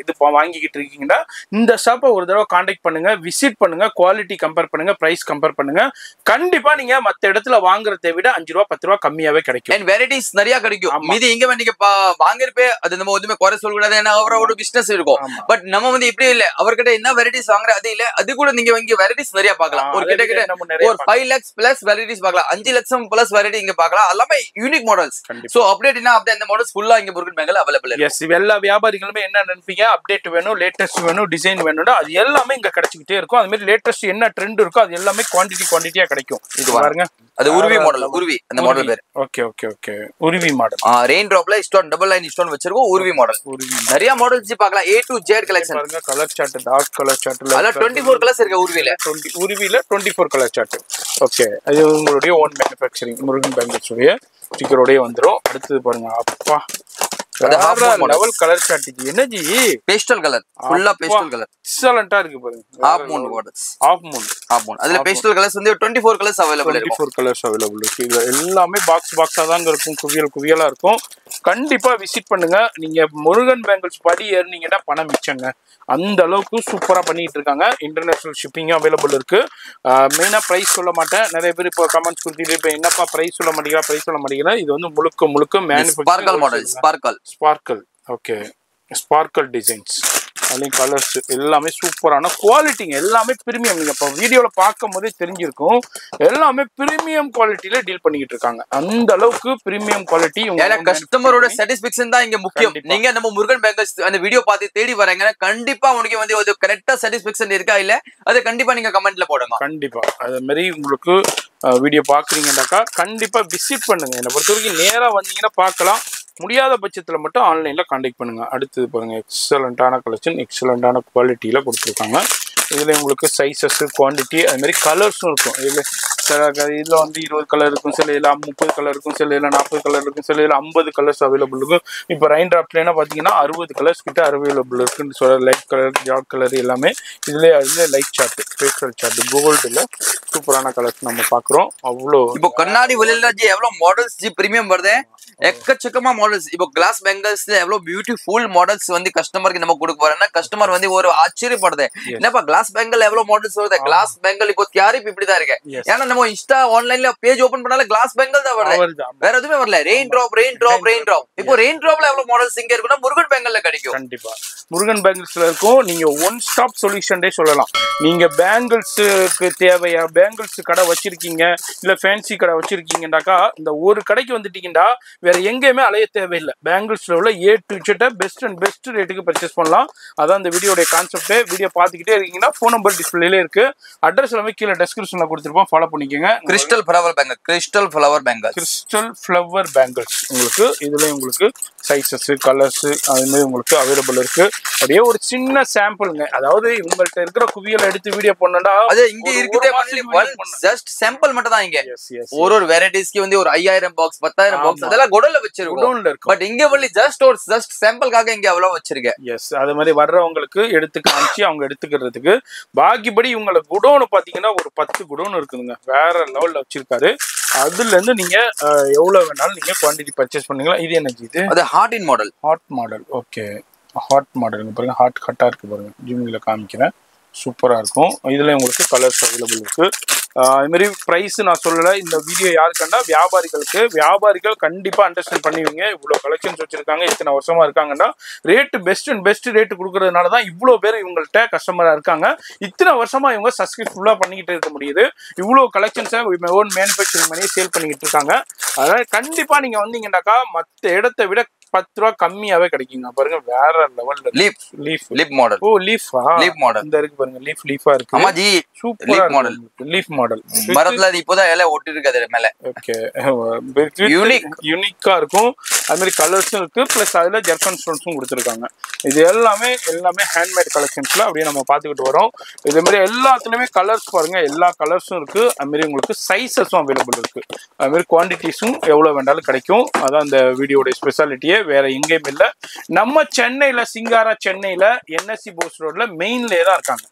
இது வாங்கிக்கிட்டு இருக்கீங்கன்னா இந்த ஷாப்பை ஒரு தடவை கான்டாக்ட் பண்ணுங்க, விசிட் பண்ணுங்க, குவாலிட்டி கம்பேர் பண்ணுங்க, பிரைஸ் கம்பேர் பண்ணுங்க. கண்டிப்பா நீங்க மத்த இடத்துல வாங்குறதை விட 5 ரூபா 10 ரூபா கம்மியாவே கிடைக்கும். வெரைட்டிஸ் நிறைய கிடைக்கும். மீதி எங்க நீங்க வாங்கிருப்பே அது நம்ம ஒண்ணுமே குறை சொல்லக்கூடாது. ஏன்னா அவரோட பிசினஸ் இருக்கும். பட் நம்ம வந்து இப்படி இல்ல அவர்கிட்ட என்ன வெரைட்டிஸ் வாங்குற அது இல்ல அது கூட நீங்க இங்க வெரைட்டிஸ் நிறைய பார்க்கலாம். ஒரு கிட்ட ஒரு 5 lakhs பிளஸ் வெரைட்டிஸ் பார்க்கலாம். 5 லட்சம் பிளஸ் வெரைட்டி இங்க பார்க்கலாம். எல்லாமே யூனிக் மாடல்ஸ். சோ அப்டேட்னா அப்படியே அந்த மாடல்ஸ் ஃபுல்லா இங்க முருகன் பேங்கல் அவைலபிள் இருக்கு. எஸ், எல்லா வியாபாரிகளுமே என்ன நினைப்பீங்க அப்டேட் வேணும் லேட்டஸ்ட் வேணும் டிசைன் வேணும்னா அது எல்லாமே இங்க கிடைச்சிக்கிட்டே இருக்கும். அது மாதிரி லேட்டஸ்ட் என்ன ட்ரெண்ட் இருக்கோ அது எல்லாமே குவான்டிட்டியா கிடைக்கும். இது பாருங்க அது உருவி மாடல். உருவி அந்த மாடல் பேர். ஓகே ஓகே ஓகே உருவி மாடல். ரெயின் டிராப்ல ஸ்டோன் டபுள் லைன் ஸ்டோன் வச்சிருக்கோம். உருவி மாடல். நிறைய மாடல்ஸ் பார்க்கலாம். A to Z கலெக்ஷன் பாருங்க. கலர் சார்ட் டார்க் கலர் சார்ட்ல அதுல 24 கலர்ஸ் இருக்கு. உருவில 24 கலர் சார்ட். ஓகே, அது உங்களுடைய ஓன் மேனுஃபேக்சரிங் முருகன் பேங்கல்ஸ் உடைய ஸ்டிக்கரோடயே வந்துரும். அடுத்து பாருங்க அப்பா லெவல் கலர் சார்ட். என்னஜி பேஸ்டல் கலர் ஃபுல்லா பேஸ்டல் கலர் எக்ஸலென்ட்டா இருக்கு பாருங்க. Half moon models. Half moon அதுல பேஸ்டல் கலர்ஸ் வந்து 24 கலர்ஸ் அவைலபிள் இருக்கு. 24 கலர்ஸ் அவைலபிள் இருக்கு. இது எல்லாமே பாக்ஸா தான் இருக்கும். குவியலா இருக்கும். கண்டிப்பா விசிட் பண்ணுங்க. நீங்க முருகன் பேங்கல்ஸ் படி ஏறினீங்கன்னா பணம் மிச்சங்க. அந்த அளவுக்கு சூப்பரா பண்ணிட்டு இருக்காங்க. இன்டர்நேஷனல் ஷிப்பிங்கும் அவைலபிள் இருக்கு. மெயினா பிரைஸ் சொல்ல மாட்டேன். நிறைய பேர் இப்போ கமெண்ட்ஸ் கொடுத்துட்டு இப்போ என்னப்பா பிரைஸ் சொல்ல மாட்டேங்கிறா. இது வந்து முழுக்க sparkle model. Sparkle okay, sparkle designs அதுலேயும் கலர்ஸ் எல்லாமே சூப்பரான குவாலிட்டிங்க. எல்லாமே பிரீமியம். நீங்க இப்போ வீடியோல பார்க்கும் போதே தெரிஞ்சிருக்கும் எல்லாமே பிரீமியம் குவாலிட்டியில டீல் பண்ணிக்கிட்டு இருக்காங்க. அந்த அளவுக்கு பிரீமியம் குவாலிட்டி. கஸ்டமரோட சாட்டிஸ்ஃபேக்ஷன் தான் இங்க முக்கியம். நீங்க நம்ம முருகன் பேங்கல்ஸ் அந்த வீடியோ பார்த்து தேடி வராங்கன்னா கண்டிப்பா உங்களுக்கு வந்து ஒரு கரெக்டா சாட்டிஸ்ஃபேக்ஷன் இருக்கா இல்ல அதை கண்டிப்பா நீங்க கமெண்ட்ல போடுங்க. கண்டிப்பா அதே மாதிரி உங்களுக்கு வீடியோ பாக்குறீங்கன்னாக்கா கண்டிப்பா விசிட் பண்ணுங்க. என்னை பொறுத்த வரைக்கும் நேரா வந்தீங்கன்னா பார்க்கலாம். முடியாத பட்சத்தில் மட்டும் ஆன்லைன்ல கான்டாக்ட் பண்ணுங்க. அடுத்தது பாருங்க எக்ஸலண்டான கலெக்ஷன் எக்ஸலண்டான குவாலிட்டியில கொடுத்துருக்காங்க. இதுல உங்களுக்கு சைஸஸ் குவான்டிட்டி அது மாதிரி கலர்ஸும் இருக்கும். இதுல வந்து 20 கலர் இருக்கும், சில இதுல 30 கலர் இருக்கும், சில இதுல 40 கலர் இருக்கும், சில இதுல 50 கலர்ஸ் அவைலபிள் இருக்கும். இப்போ ரெயின் டிராப்ல பாத்தீங்கன்னா 60 கலர்ஸ் கிட்ட அவைலபிள் இருக்குன்னு சொல்ற லைட் கலர் டார்க் கலர் எல்லாமே இதுல லைட் சார்ட் பேஸ்டல் சார்ட் கோல்டுல சூப்பரான கலர்ஸ் நம்ம பாக்குறோம். அவ்வளோ இப்போ கண்ணாடி வெளியில எவ்வளவு மாடல்ஸ் பிரீமியம் வருது. எக்கச்சக்கமா மாடல்ஸ். இப்போ கிளாஸ் பேங்கல்ஸ்ல எவ்வளவு பியூட்டிஃபுல் மாடல்ஸ் வந்து கஸ்டமருக்கு நம்ம கொடுக்க போறோம்னா கஸ்டமர் வந்து ஒரு ஆச்சரியப்படுது. என்னப்பா கிளாஸ் பேங்கல் எவ்வளவு மாடல்ஸ் வருது. கிளாஸ் பேங்கல் இப்போ தயாரிப்பு இப்படிதான் இருக்கு. ஏன்னா நம்ம இன்ஸ்டா ஆன்லைன்ல பேஜ் ஓபன் பண்ணால கிளாஸ் பேங்கல் தான் வருது. வேற எதுவுமே வரல. ரெயின் டிராப் இப்போ ரெயின் டிராப்ல எவ்வளவு மாடல்ஸ் இங்க இருக்குன்னா முருகன் பேங்கல்ல கிடைக்கும். கண்டிப்பா முருகன் பேங்கிள்ஸ்ல இருக்கும். நீங்க ஒன் ஸ்டாப் சொல்யூஷன் சொல்லலாம். நீங்க பேங்கிள்ஸுக்கு தேவையா பேங்கிள்ஸ் கடை வச்சிருக்கீங்க இல்ல ஃபேன்சி கடை வச்சிருக்கீங்கன்னாக்கா இந்த ஒரு கடைக்கு வந்துட்டீங்கன்னா வேற எங்கேயுமே அலைய தேவையில்லை. பேங்கிள்ஸ்ல உள்ள A to Z best and best ரேட்டுக்கு பர்ச்சேஸ் பண்ணலாம். அதான் இந்த வீடியோடைய கான்செப்ட். வீடியோ பார்த்துக்கிட்டே இருக்கீங்கன்னா ஃபோன் நம்பர் டிஸ்பிளேல இருக்கு. அட்ரஸ் எல்லாமே கீழே டிஸ்கிரிப்ஷன்ல கொடுத்துருப்போம். ஃபாலோ பண்ணிக்கோங்க. கிறிஸ்டல் ஃப்ளவர் பேங்கிள்ஸ் உங்களுக்கு இதுல உங்களுக்கு சைஸஸ் கலர்ஸ் அது மாதிரி உங்களுக்கு அவைலபிள் இருக்கு. அப்படியே ஒரு சின்ன சாம்பிளுங்க. அதாவது உங்கள்கிட்ட இருக்கிற குவியல் எடுத்து வீடியோ பண்ணா அது இங்க இருக்குது. ஜஸ்ட் சாம்பிள் மட்டும் தான். இங்க ஒரு வெரைட்டிஸ்க்கு வந்து ஒரு 5000 பாக்ஸ் 10000 பாக்ஸ் அதெல்லாம் குடோன்ல வச்சிருக்கோம். பட் இங்க வந்து ஜஸ்ட் சாம்பிள்காக இங்க அவ்வளவு வச்சிருக்கேன். எஸ், அது மாதிரி வர்றவங்களுக்கு எடுத்து காமிச்சு அவங்க எடுத்துக்கிறதுக்கு. பாக்கிபடி உங்களை குடோன் பாத்தீங்கன்னா ஒரு 10 குடோன் இருக்குதுங்க. வேற லெவல்ல வச்சிருக்காரு. அதுல இருந்து நீங்க எவ்வளவு வேணாலும் நீங்க குவான்டிட்டி பர்ச்சேஸ் பண்ணீங்களா. இது என்ன இது? அது hot model. Okay, hot model பாருங்க. ஹாட்டா இருக்கு பாருங்க. ஜூமிங்ல காமிக்கிறேன். சூப்பரா இருக்கும். இதுல உங்களுக்கு கலர்ஸ் அவைலபிள் இருக்கு. அது மாதிரி பிரைஸ் நான் சொல்லல. இந்த வீடியோ யாருக்கண்டா வியாபாரிகள் கண்டிப்பா அண்டர்ஸ்டாண்ட் பண்ணுவீங்க. இவ்வளவு கலெக்ஷன்ஸ் வச்சிருக்காங்க, இத்தனை வருஷமா இருக்காங்கன்னா ரேட்டு பெஸ்ட் ரேட்டு கொடுக்கறதுனால தான் இவ்வளவு பேர் இவங்கள்ட்ட கஸ்டமரா இருக்காங்க. இத்தனை வருஷமா இவங்க சக்சஸ்ஃபுல்லா பண்ணிக்கிட்டு இருக்க முடியுது. இவ்வளவு கலெக்ஷன்ஸை ஓன் மேனுஃபேக்சரிங் பண்ணி சேல் பண்ணிக்கிட்டு இருக்காங்க. அதனால கண்டிப்பா நீங்க வந்தீங்கன்னாக்கா மற்ற இடத்தை விட 10 ரூபா கம்மியாவே கிடைக்குங்க. பாருங்க வேற லெவல்ல லீஃப் லீஃப் லீப் மாடல். ஓ லீஃபா லீப் மாடல் இந்த இருக்கு பாருங்க. லீஃபா இருக்கு. ஆமா ஜி, சூப்பரா லீப் இருக்கு மாடல். Leaf model. மரத்துல அது இப்போதான் இலை ஒட்டி இருக்கு அது மேல. ஓகே யூனிக்கா இருக்கும். அது மாதிரி கலர்ஸும் இருக்கு. பிளஸ் அதுல ஜெர்கன் ஸ்டோன்ஸும் கொடுத்துருக்காங்க. இது எல்லாமே ஹேண்ட்மேட் கலெக்ஷன்ஸ்ல அப்படியே நம்ம பார்த்துக்கிட்டு வரோம். இதே மாதிரி எல்லாத்துலயுமே கலர்ஸ் பாருங்க, எல்லா கலர்ஸும் இருக்கு. அது மாதிரி உங்களுக்கு சைஸஸும் அவைலபிள் இருக்கு. அது மாதிரி குவான்டிட்டிஸும் எவ்வளவு வேண்டாலும் கிடைக்கும். அதான் இந்த வீடியோட ஸ்பெஷாலிட்டியே, வேற எங்கேயும் இல்லை. நம்ம சென்னையில சிங்காரா சென்னையில என்எஸ்சி போஸ் ரோட்ல மெயின்லயே தான் இருக்காங்க.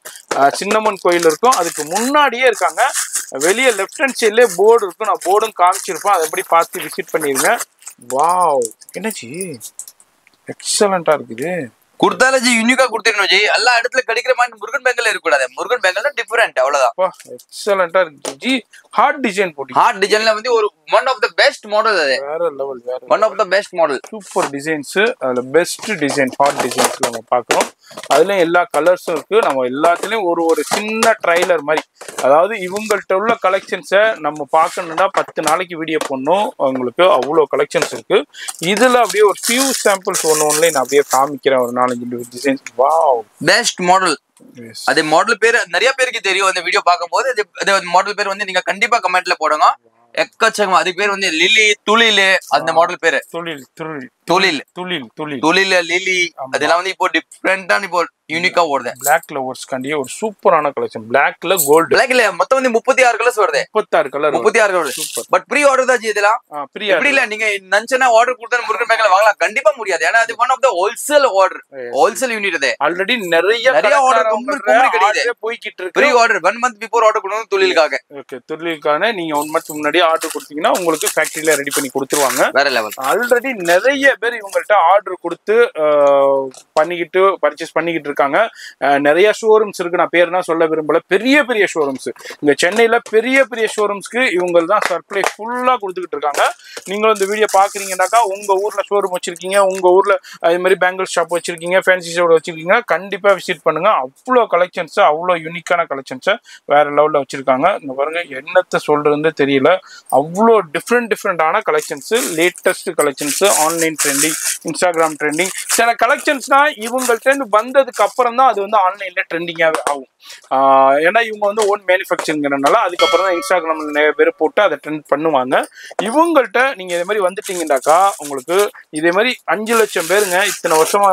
சின்னம்மன் கோயில் இருக்கும், அதுக்கு முன்னாடியே இருக்காங்க. வெளியே லெஃப்ட் ஹேண்ட் சைட்லயே போர்டு இருக்கும். நான் போர்டும் காமிச்சிருப்பேன், அதை எப்படி பார்த்து விசிட் பண்ணிருங்க. வாவ் என்னச்சி எக்ஸலண்டா இருக்குது. குடுத்தால ஜி யூனிக்கா கொடுத்துருணும் ஜி. எல்லா இடத்துல கிடைக்கிற மாதிரி முருகன் பேங்கல் இருக்கக்கூடாது. முருகன் பேங்கல் தான் டிஃபரெண்ட், அவ்வளவுதான். எக்ஸலண்டா இருக்கு ஜி. ஹார்ட் டிசைன் போட்டு ஹார்ட் டிசைன்ல வந்து ஒரு one of the best model. அது வேற level, one of the best model. Super designs. அதுல பெஸ்ட் டிசைன் ஹார்ட் டிசைன்ஸ்ல நம்ம பார்க்கிறோம். அதுலயும் எல்லா கலர்ஸும் இருக்கு. நம்ம எல்லாத்துலயும் ஒரு சின்ன ட்ரைலர் மாதிரி, அதாவது இவங்கள்ட்ட உள்ள கலெக்ஷன்ஸை நம்ம பார்க்கணும்னா 10 நாளைக்கு வீடியோ போடணும். அவங்களுக்கு அவ்வளோ கலெக்ஷன்ஸ் இருக்கு. இதுல அப்படியே ஒரு ஃபியூ சாம்பிள்ஸ் ஒன்னு நான் அப்படியே காமிக்கிறேன். ஒரு 4-5 டிசைன்ஸ். Wow best model. அது மாடல் பேர் நிறைய பேருக்கு தெரியும். அந்த வீடியோ பார்க்கும்போது அது மாடல் பேர் வந்து நீங்க கண்டிப்பா கமெண்ட்ல போடுங்க. எக்கச்சக்கமா அதுக்கு பேர் வந்து லிலி துளில். அந்த மாடல் பேரு துளில் துளில் துளில் துளில் துளில் லிலி. அதெல்லாம் வந்து இப்போ டிஃபரெண்டான இப்போ யூனிக்கா ஓடுது. பிளாக் லவர்ஸ் கண்டியே ஒரு சூப்பரான கலெக்ஷன். பிளாக்ல கோல்டு. பிளாக்ல மொத்தம் வந்து 36 கலர்ஸ் வருது. 36 colour. 36 colour. Super. But pre order தான் ஜி இதெல்லாம். இப்படி இல்ல நீங்க நினைச்சனா ஆர்டர் கொடுத்தா முருகன் பேங்கல வாங்கலாம். கண்டிப்பா முடியாது. ஏன்னா அது one of the wholesale order, wholesale unit. அது ஆல்ரெடி நிறைய ஆர்டர் கிடைக்குது. போய்கிட்டு இருக்கு. Pre order 1 month before order கொடுக்கணும் துளிலுக்காக. ஓகே, துளிலுக்கான நீங்க 1 month முன்னாடி ஆர்டர் கொடுத்தீங்கன்னா உங்களுக்கு ஃபேக்டரியில ரெடி பண்ணி கொடுத்துருவாங்க. வேற லெவல். ஆல்ரெடி நிறைய பேர் இவங்கள்ட்ட ஆர்டர் கொடுத்து பண்ணிக்கிட்டு பர்ச்சேஸ் பண்ணிக்கிட்டு இருக்காங்க. நிறைய ஷோரூம்ஸ் இருக்கு. நான் பேர் தான் சொல்ல விரும்பல. பெரிய பெரிய ஷோரூம்ஸ் இங்க சென்னையில பெரிய பெரிய ஷோரூம்ஸ்க்கு இவங்க தான் சப்ளை ஃபுல்லா கொடுத்துக்கிட்டு இருக்காங்க. நீங்களும் இந்த வீடியோ பாக்குறீங்கன்னாக்கா உங்க ஊர்ல ஷோரூம் வச்சிருக்கீங்க, உங்க ஊர்ல அது மாதிரி பேங்கிள் ஷாப் வச்சிருக்கீங்க, ஃபேன்சி ஷாப் வச்சிருக்கீங்க, கண்டிப்பா விசிட் பண்ணுங்க. அவ்வளோ கலெக்ஷன்ஸ், அவ்வளோ யூனிக்கான கலெக்ஷன்ஸை வேற லெவல்ல வச்சிருக்காங்க. இங்க பாருங்க, என்னத்தை சொல்றதுன்னு தெரியல. அவ்வளோ டிஃப்ரெண்டான collections, latest collections, online trending, Instagram trending. சில கலெக்ஷன்ஸ்னா இவங்கள்ட்ட வந்ததுக்கு அப்புறம் தான் அது வந்து ஆன்லைன்ல ட்ரெண்டிங்காகவே ஆகும். ஏன்னா இவங்க வந்து ஓன் மேனுஃபேக்சரிங்கிறனால அதுக்கப்புறம் தான் இன்ஸ்டாகிராம்ல நிறைய பேர் போட்டு அதை ட்ரெண்ட் பண்ணுவாங்க. இவங்கள்ட்ட நீங்க இதே மாதிரி வந்துட்டீங்கன்னாக்கா உங்களுக்கு இதே மாதிரி 5 லட்சம் பேருங்க இத்தனை வருஷமா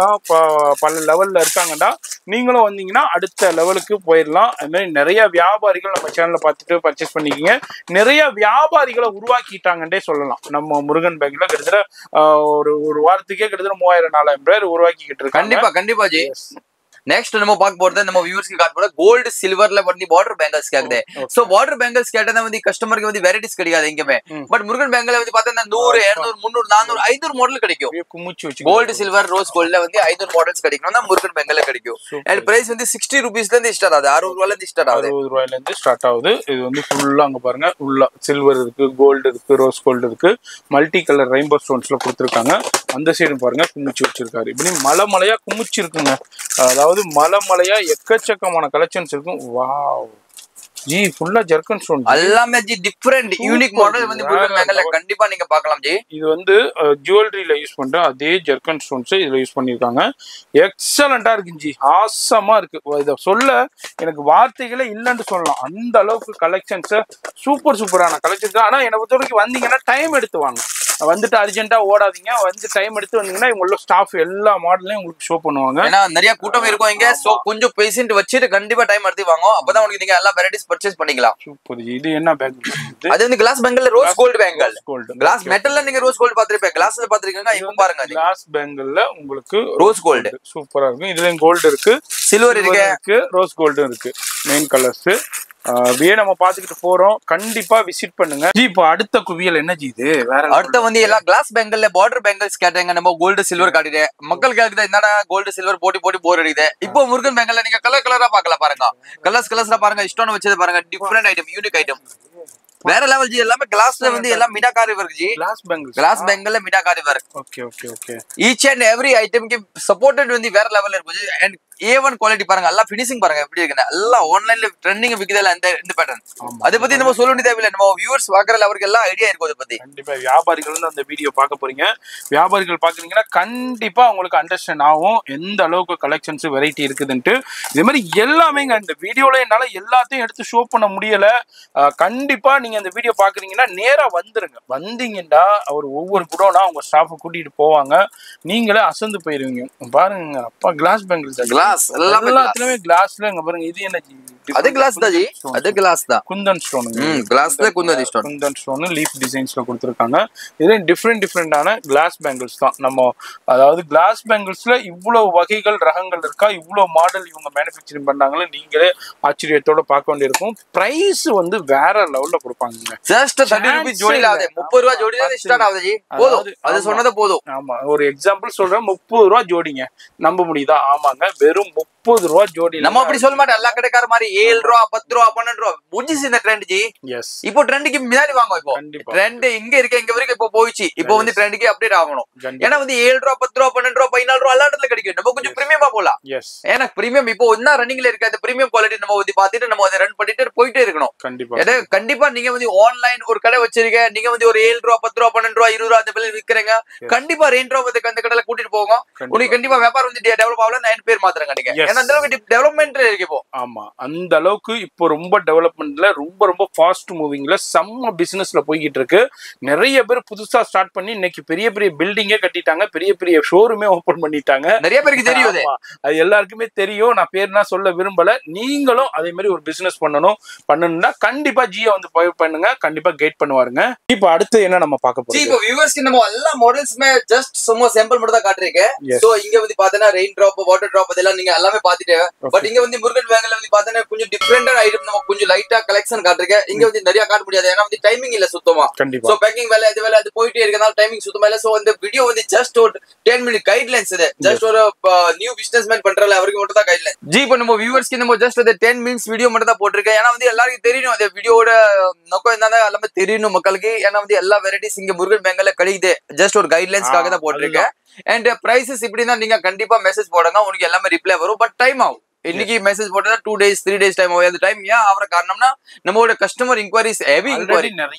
பல லெவல்ல இருக்காங்கடா. நீங்களும் வந்தீங்கன்னா அடுத்த லெவலுக்கு போயிடலாம். அது மாதிரி நிறைய வியாபாரிகள் நம்ம சேனல்ல பார்த்துட்டு பர்ச்சேஸ் பண்ணிக்கிங்க. நிறைய வியாபாரிகளை உருவாக்கிட்டாங்கன்றே சொல்லலாம். நம்ம முருகன் பேங்க்ல கிட்டத்தட்ட ஒரு வாரத்துக்கே கிட்டத்தட்ட 3000-4000 பேர் உருவாக்கிக்கிட்டு இருக்காங்க. கண்டிப்பா கண்டிப்பா ஜி. நெக்ஸ்ட் நம்ம பார்க்க போறது நம்ம வியூவர்ஸ்க்கு காட்ட போற கோல்டு சில்வர்ல வந்து பார்டர் பேங்கல்ஸ் கேக்குது. சோ பார்டர் பேங்கல்ஸ் கேட்டா வந்து கஸ்டமருக்கு வந்து வெரைட்டிஸ் கிடைக்காது எங்கேயுமே. பட் முருகன் பேங்கல்ல வந்து பார்த்தா 100, 200, 300, 400, 500 மாடல் கிடைக்கும். கோல்டு சில்வர் ரோஸ் கோல்ட்ல வந்து 500 மாடல்ஸ் கிடைக்கும். முருகன் பேங்கல்ல கிடைக்கும். அண்ட் பிரைஸ் வந்து 60 rupeesல இருந்து ஸ்டார்ட் ஆகுது. 60 ரூபாயில இருந்து ஸ்டார்ட் ஆகுது. 60 ரூபாயில இருந்து ஸ்டார்ட் ஆகுது. இது வந்து ஃபுல்லா அங்க பாருங்க, ஃபுல்லா சில்வர் இருக்கு, கோல்டு இருக்கு, ரோஸ் கோல்டு இருக்கு, மல்டி கலர் ரெயின்போ ஸ்டோன்ஸ்ல கொடுத்துருக்காங்க. அந்த சைடு பாருங்க குமிச்சு வச்சிருக்காரு. இப்படி மலையா குமிச்சு இருக்குங்க. அதாவது மலையா எக்கச்சக்கமான கலெக்ஷன்ஸ் இருக்கும். வாவ் ஜி, ஃபுல்லா ஜெர்கன் ஸ்டோன் எல்லாமே ஜி டிஃபரெண்ட் யூனிக் மாடல் வந்து முருகன் பேங்கல்ல கண்டிப்பா நீங்க பார்க்கலாம் ஜி. இது வந்து ஜுவல்லரியில யூஸ் பண்ற அதே ஜெர்கன் ஸ்டோன்ஸ் இதுல யூஸ் பண்ணிருக்காங்க. எக்ஸலண்டா இருக்கு ஜி, ஆசமா இருக்கு. இத சொல்ல எனக்கு வார்த்தைகளே இல்லைன்னு சொல்லலாம். அந்த அளவுக்கு கலெக்ஷன்ஸ் சூப்பரான கலெக்ஷன்ஸ். ஆனா என்னை பொறுத்த வரைக்கும் வந்தீங்கன்னா டைம் எடுத்து வாங்க. வந்துட்டு அர்ஜென்ட்டா ஓடாதீங்க. வந்து டைம் எடுத்து வந்தீங்கன்னா இவங்களோட ஸ்டாஃப் எல்லா மாடலையும் உங்களுக்கு ஷோ பண்ணுவாங்க. ஏன்னா நிறைய கூட்டம் இருக்கும் இங்க. சோ கொஞ்சம் பேஷண்ட் வச்சுட்டு கண்டிப்பா டைம் எடுத்து வாங்க. அப்பதான் உங்களுக்கு நீங்க எல்லா வெரைட்டிஸ் பர்ச்சேஸ் பண்ணிக்கலாம். சூப்பர். இது என்ன பேங்கிள்? அது வந்து கிளாஸ் பேங்கிள்ல ரோஸ் கோல்ட் பேங்கிள். கிளாஸ் மெட்டல்ல நீங்க ரோஸ் கோல்ட் பாத்துருப்பீங்க, கிளாஸ்ல பாத்துருக்கீங்க. இப்போ பாருங்க கிளாஸ் பேங்கிள்ல உங்களுக்கு ரோஸ் கோல்ட் சூப்பரா இருக்கும். இதுலயும் கோல்ட் இருக்கு, சில்வர் இருக்கு, ரோஸ் கோல்டும் இருக்கு. மெயின் கலர்ஸ் அப்படியே நம்ம பாத்துக்கிட்டு போறோம். கண்டிப்பா விசிட் பண்ணுங்க ஜி. இப்போ அடுத்த குவியல் என்ன ஜி? இது வேற அடுத்த வந்து எல்லாம் கிளாஸ் பேங்கிள்ல பார்டர் பேங்கிள்ஸ் கேட்டாங்க. நம்ம கோல்டு சில்வர் காட்டிட்டு மக்கள் கேக்குது என்னடா கோல்டு சில்வர் போட்டி போர் அடிக்குது. இப்போ முருகன் பேங்கிள்ல நீங்க கலரா பாக்கலாம். பாருங்க கலர்ஸ்ல பாருங்க, ஸ்டோன் வச்சது பாருங்க, டிஃபரெண்ட் ஐட்டம், யூனிக் ஐட்டம், வேற லெவல் ஜி. எல்லாமே கிளாஸ்ல வந்து எல்லாம் மீனாகாரி வர்க் ஜி. கிளாஸ் பேங்கிள்ல meenakari work. Okay. Each and every item की सपोर्टेड வந்து வேற லெவல்ல இருக்கும். அண்ட் A1 குவாலிட்டி பாருங்க, எல்லாம் ஃபினிஷிங் பாருங்க எப்படி இருக்குன்னு. எல்லாம் ஆன்லைன்ல ட்ரெண்டிங் விக்குதல இந்த பேட்டர்ன். அதை பத்தி நம்ம சொல்ல வேண்டிய தேவையில்லை, நம்ம வியூவர்ஸ் பாக்குறதுல அவருக்கு எல்லாம் ஐடியா இருக்கும் அதை பத்தி. கண்டிப்பா வியாபாரிகள் வந்து அந்த வீடியோ பார்க்க போறீங்க, வியாபாரிகள் பாக்குறீங்கன்னா கண்டிப்பா உங்களுக்கு அண்டர்ஸ்டாண்ட் ஆகும் எந்த அளவுக்கு கலெக்ஷன்ஸ் வெரைட்டி இருக்குதுன்ட்டு. இதே மாதிரி எல்லாமே இந்த வீடியோல என்னால எல்லாத்தையும் எடுத்து ஷோ பண்ண முடியல. கண்டிப்பா நீங்க அந்த வீடியோ பாக்குறீங்கன்னா நேரா வந்துருங்க. வந்தீங்கன்னா அவர் ஒவ்வொரு குடோனா அவங்க ஸ்டாஃப் கூட்டிட்டு போவாங்க, நீங்களே அசந்து போயிருவீங்க. பாருங்க அப்பா கிளாஸ் பேங்கிள்ஸ், கிளாஸ் எல்லாத்துலயுமே கிளாஸ்ல இங்க பாருங்க. இது என்ன அது கிளாஸ் தான் ஜி, அது கிளாஸ் தான். குந்தன் ஸ்டோன், கிளாஸ்ல kundan stone, kundan stone leaf டிசைன்ஸ்ல கொடுத்துருக்காங்க. இது டிஃப்ரெண்டான கிளாஸ் பேங்கிள்ஸ் தான். நம்ம அதாவது கிளாஸ் பேங்கிள்ஸ்ல இவ்வளவு வகைகள் ரகங்கள் இருக்கா, இவ்வளவு மாடல் இவங்க மேனுஃபேக்சரிங் பண்ணாங்களே நீங்களே ஆச்சரியத்தோட பார்க்க வேண்டியிருக்கும். பிரைஸ் வந்து வேற லெவல்ல கொடுப்பாங்க. ஜஸ்ட் 30 ரூபீஸ் ஜோடி ஆகுது, 30 ரூபாய் ஜோடி தான் ஸ்டார்ட் ஆகுது ஜி. போதும், அது சொன்னது போதும். ஆமா, ஒரு எக்ஸாம்பிள் சொல்றேன், 30 ரூபாய் ஜோடிங்க. நம்ப முடியுதா? ஆமாங்க, வெறும் 30 ரூபாய் ஜோடி. நம்ம அப்படி சொல்ல மாட்டோம், எல்லா கடைக்கார மாதிரி 7 ரூபா 10 ரூபா 12 ரூபா முடிஞ்சிச்சு இந்த ட்ரெண்ட் ஜி. எஸ், இப்போ ட்ரெண்டுக்கு முன்னாடி வாங்க. இப்போ ட்ரெண்ட் இங்க இருக்கு, இங்க வரைக்கும் இப்போ போயிடுச்சு. இப்போ வந்து ட்ரெண்டுக்கு அப்டேட் ஆகணும். ஏன்னா வந்து 7 ரூபா 10 ரூபா 12 ரூபா 14 ரூபா எல்லா இடத்துல கிடைக்கும். நம்ம கொஞ்சம் பிரீமியமா போலாம். ஏன்னா பிரீமியம் இப்போ என்ன ரன்னிங்ல இருக்கு, அந்த பிரீமியம் குவாலிட்டி நம்ம வந்து பாத்துட்டு நம்ம அதை ரன் பண்ணிட்டு போயிட்டே இருக்கணும். கண்டிப்பா நீங்க வந்து ஆன்லைன் ஒரு கடை வச்சிருக்க, நீங்க வந்து ஒரு 7 ரூபா 10 ரூபா 12 ரூபா 20 ரூபா அந்த விலை விற்கிறீங்க, கண்டிப்பா 2 ரூபா வந்து அந்த கடையில கூட்டிட்டு போங்க. உங்களுக்கு கண்டிப்பா வியாபாரம் வந்து டெவலப் ஆகலாம். 9 பேர் மாத்திரம் கிடைக்கும். ஏன்னா அந்த அளவுக்கு டெவலப்மெண்ட் இருக்கு இப்போ. ஆமா, அந்த அளவுக்கு இப்போ ரொம்ப டெவலப்மெண்ட்ல ரொம்ப ஃபாஸ்ட் மூவிங்ல செம்ம பிசினஸ்ல போய்கிட்டு இருக்கு. நிறைய பேர் புதுசா ஸ்டார்ட் பண்ணி இன்னைக்கு பெரிய பில்டிங்கே கட்டிட்டாங்க, பெரிய ஷோரூமே ஓபன் பண்ணிட்டாங்க. நிறைய பேருக்கு தெரியும், அது எல்லாருக்குமே தெரியும். நான் பேர்னா சொல்ல விரும்பல. நீங்களும் அதே மாதிரி ஒரு பிசினஸ் பண்ணணும்னா கண்டிப்பா ஜியை வந்து பண்ணுங்க, கண்டிப்பா கைட் பண்ணுவாருங்க. இப்போ அடுத்து என்ன நம்ம பார்க்க போறோம்? இப்போ வியூவர்ஸ்க்கு நம்ம எல்லா மாடல்ஸ்மே ஜஸ்ட் சும்மா சாம்பிள் மட்டும் தான் காட்டுறீங்க. சோ இங்க வந்து பாத்தீங்கன்னா ரெயின் டிராப், வாட்டர் டிராப் அதெல்லாம் நீங்க எல்லாமே பாத்துட்டு, பட் இங்க வந்து முருகன் பேங்க்ல வந்து பாத்தீங்கன்னா கொஞ்சம் டிஃபரெண்டான ஐட்டம் நம்ம கொஞ்சம் லைட்டா கலெக்ஷன் காட்டுறீங்க. இங்க வந்து நிறைய காட்ட முடியாது, ஏன்னா வந்து டைமிங் இல்ல சுத்தமா. சோ பேக்கிங் வேலை அது போயிட்டே இருக்கனால டைமிங் சுத்தமா இல்ல. சோ இந்த வீடியோ வந்து ஜஸ்ட் ஒரு 10 மினிட் கைட்லைன்ஸ். இது ஜஸ்ட் ஒரு நியூ பிசினஸ்மேன் பண்றல அவருக்கு மட்டும் தான் கைட்லைன் ஜி. இப்போ நம்ம வியூவர்ஸ்க்கு நம்ம ஜஸ்ட் அந்த 10 மினிட்ஸ் வீடியோ மட்டும் தான் போட்டிருக்கேன். ஏன்னா வந்து எல்லாருக்கும் தெரியணும் இந்த வீடியோட நோக்கம் என்னன்னா எல்லாமே தெரியணும் மக்களுக்கு. ஏன்னா வந்து எல்லா வெரைட்டிஸ் இங்க முருகன் பேங்க்ல கிடைக்குது. ஜஸ்ட் ஒரு கைட்லைன்ஸ்க்காக தான் போட்டிருக்கேன். அண்ட் பிரைசஸ் இப்படின்னா நீங்க கண்டிப்பா மெசேஜ் போடுங்க, உங்களுக்கு எல்லாமே ரிப்ளை வரும். பட் டைம் ஆகும். இன்னைக்கு மெசேஜ் போட்டா 2 days 3 days டைம் ஆகும். அந்த டைம் ஏன் ஆகிற காரணம்னா நம்மளோட கஸ்டமர் இன்குவரிஸ் ஹெவி இன்குவரி,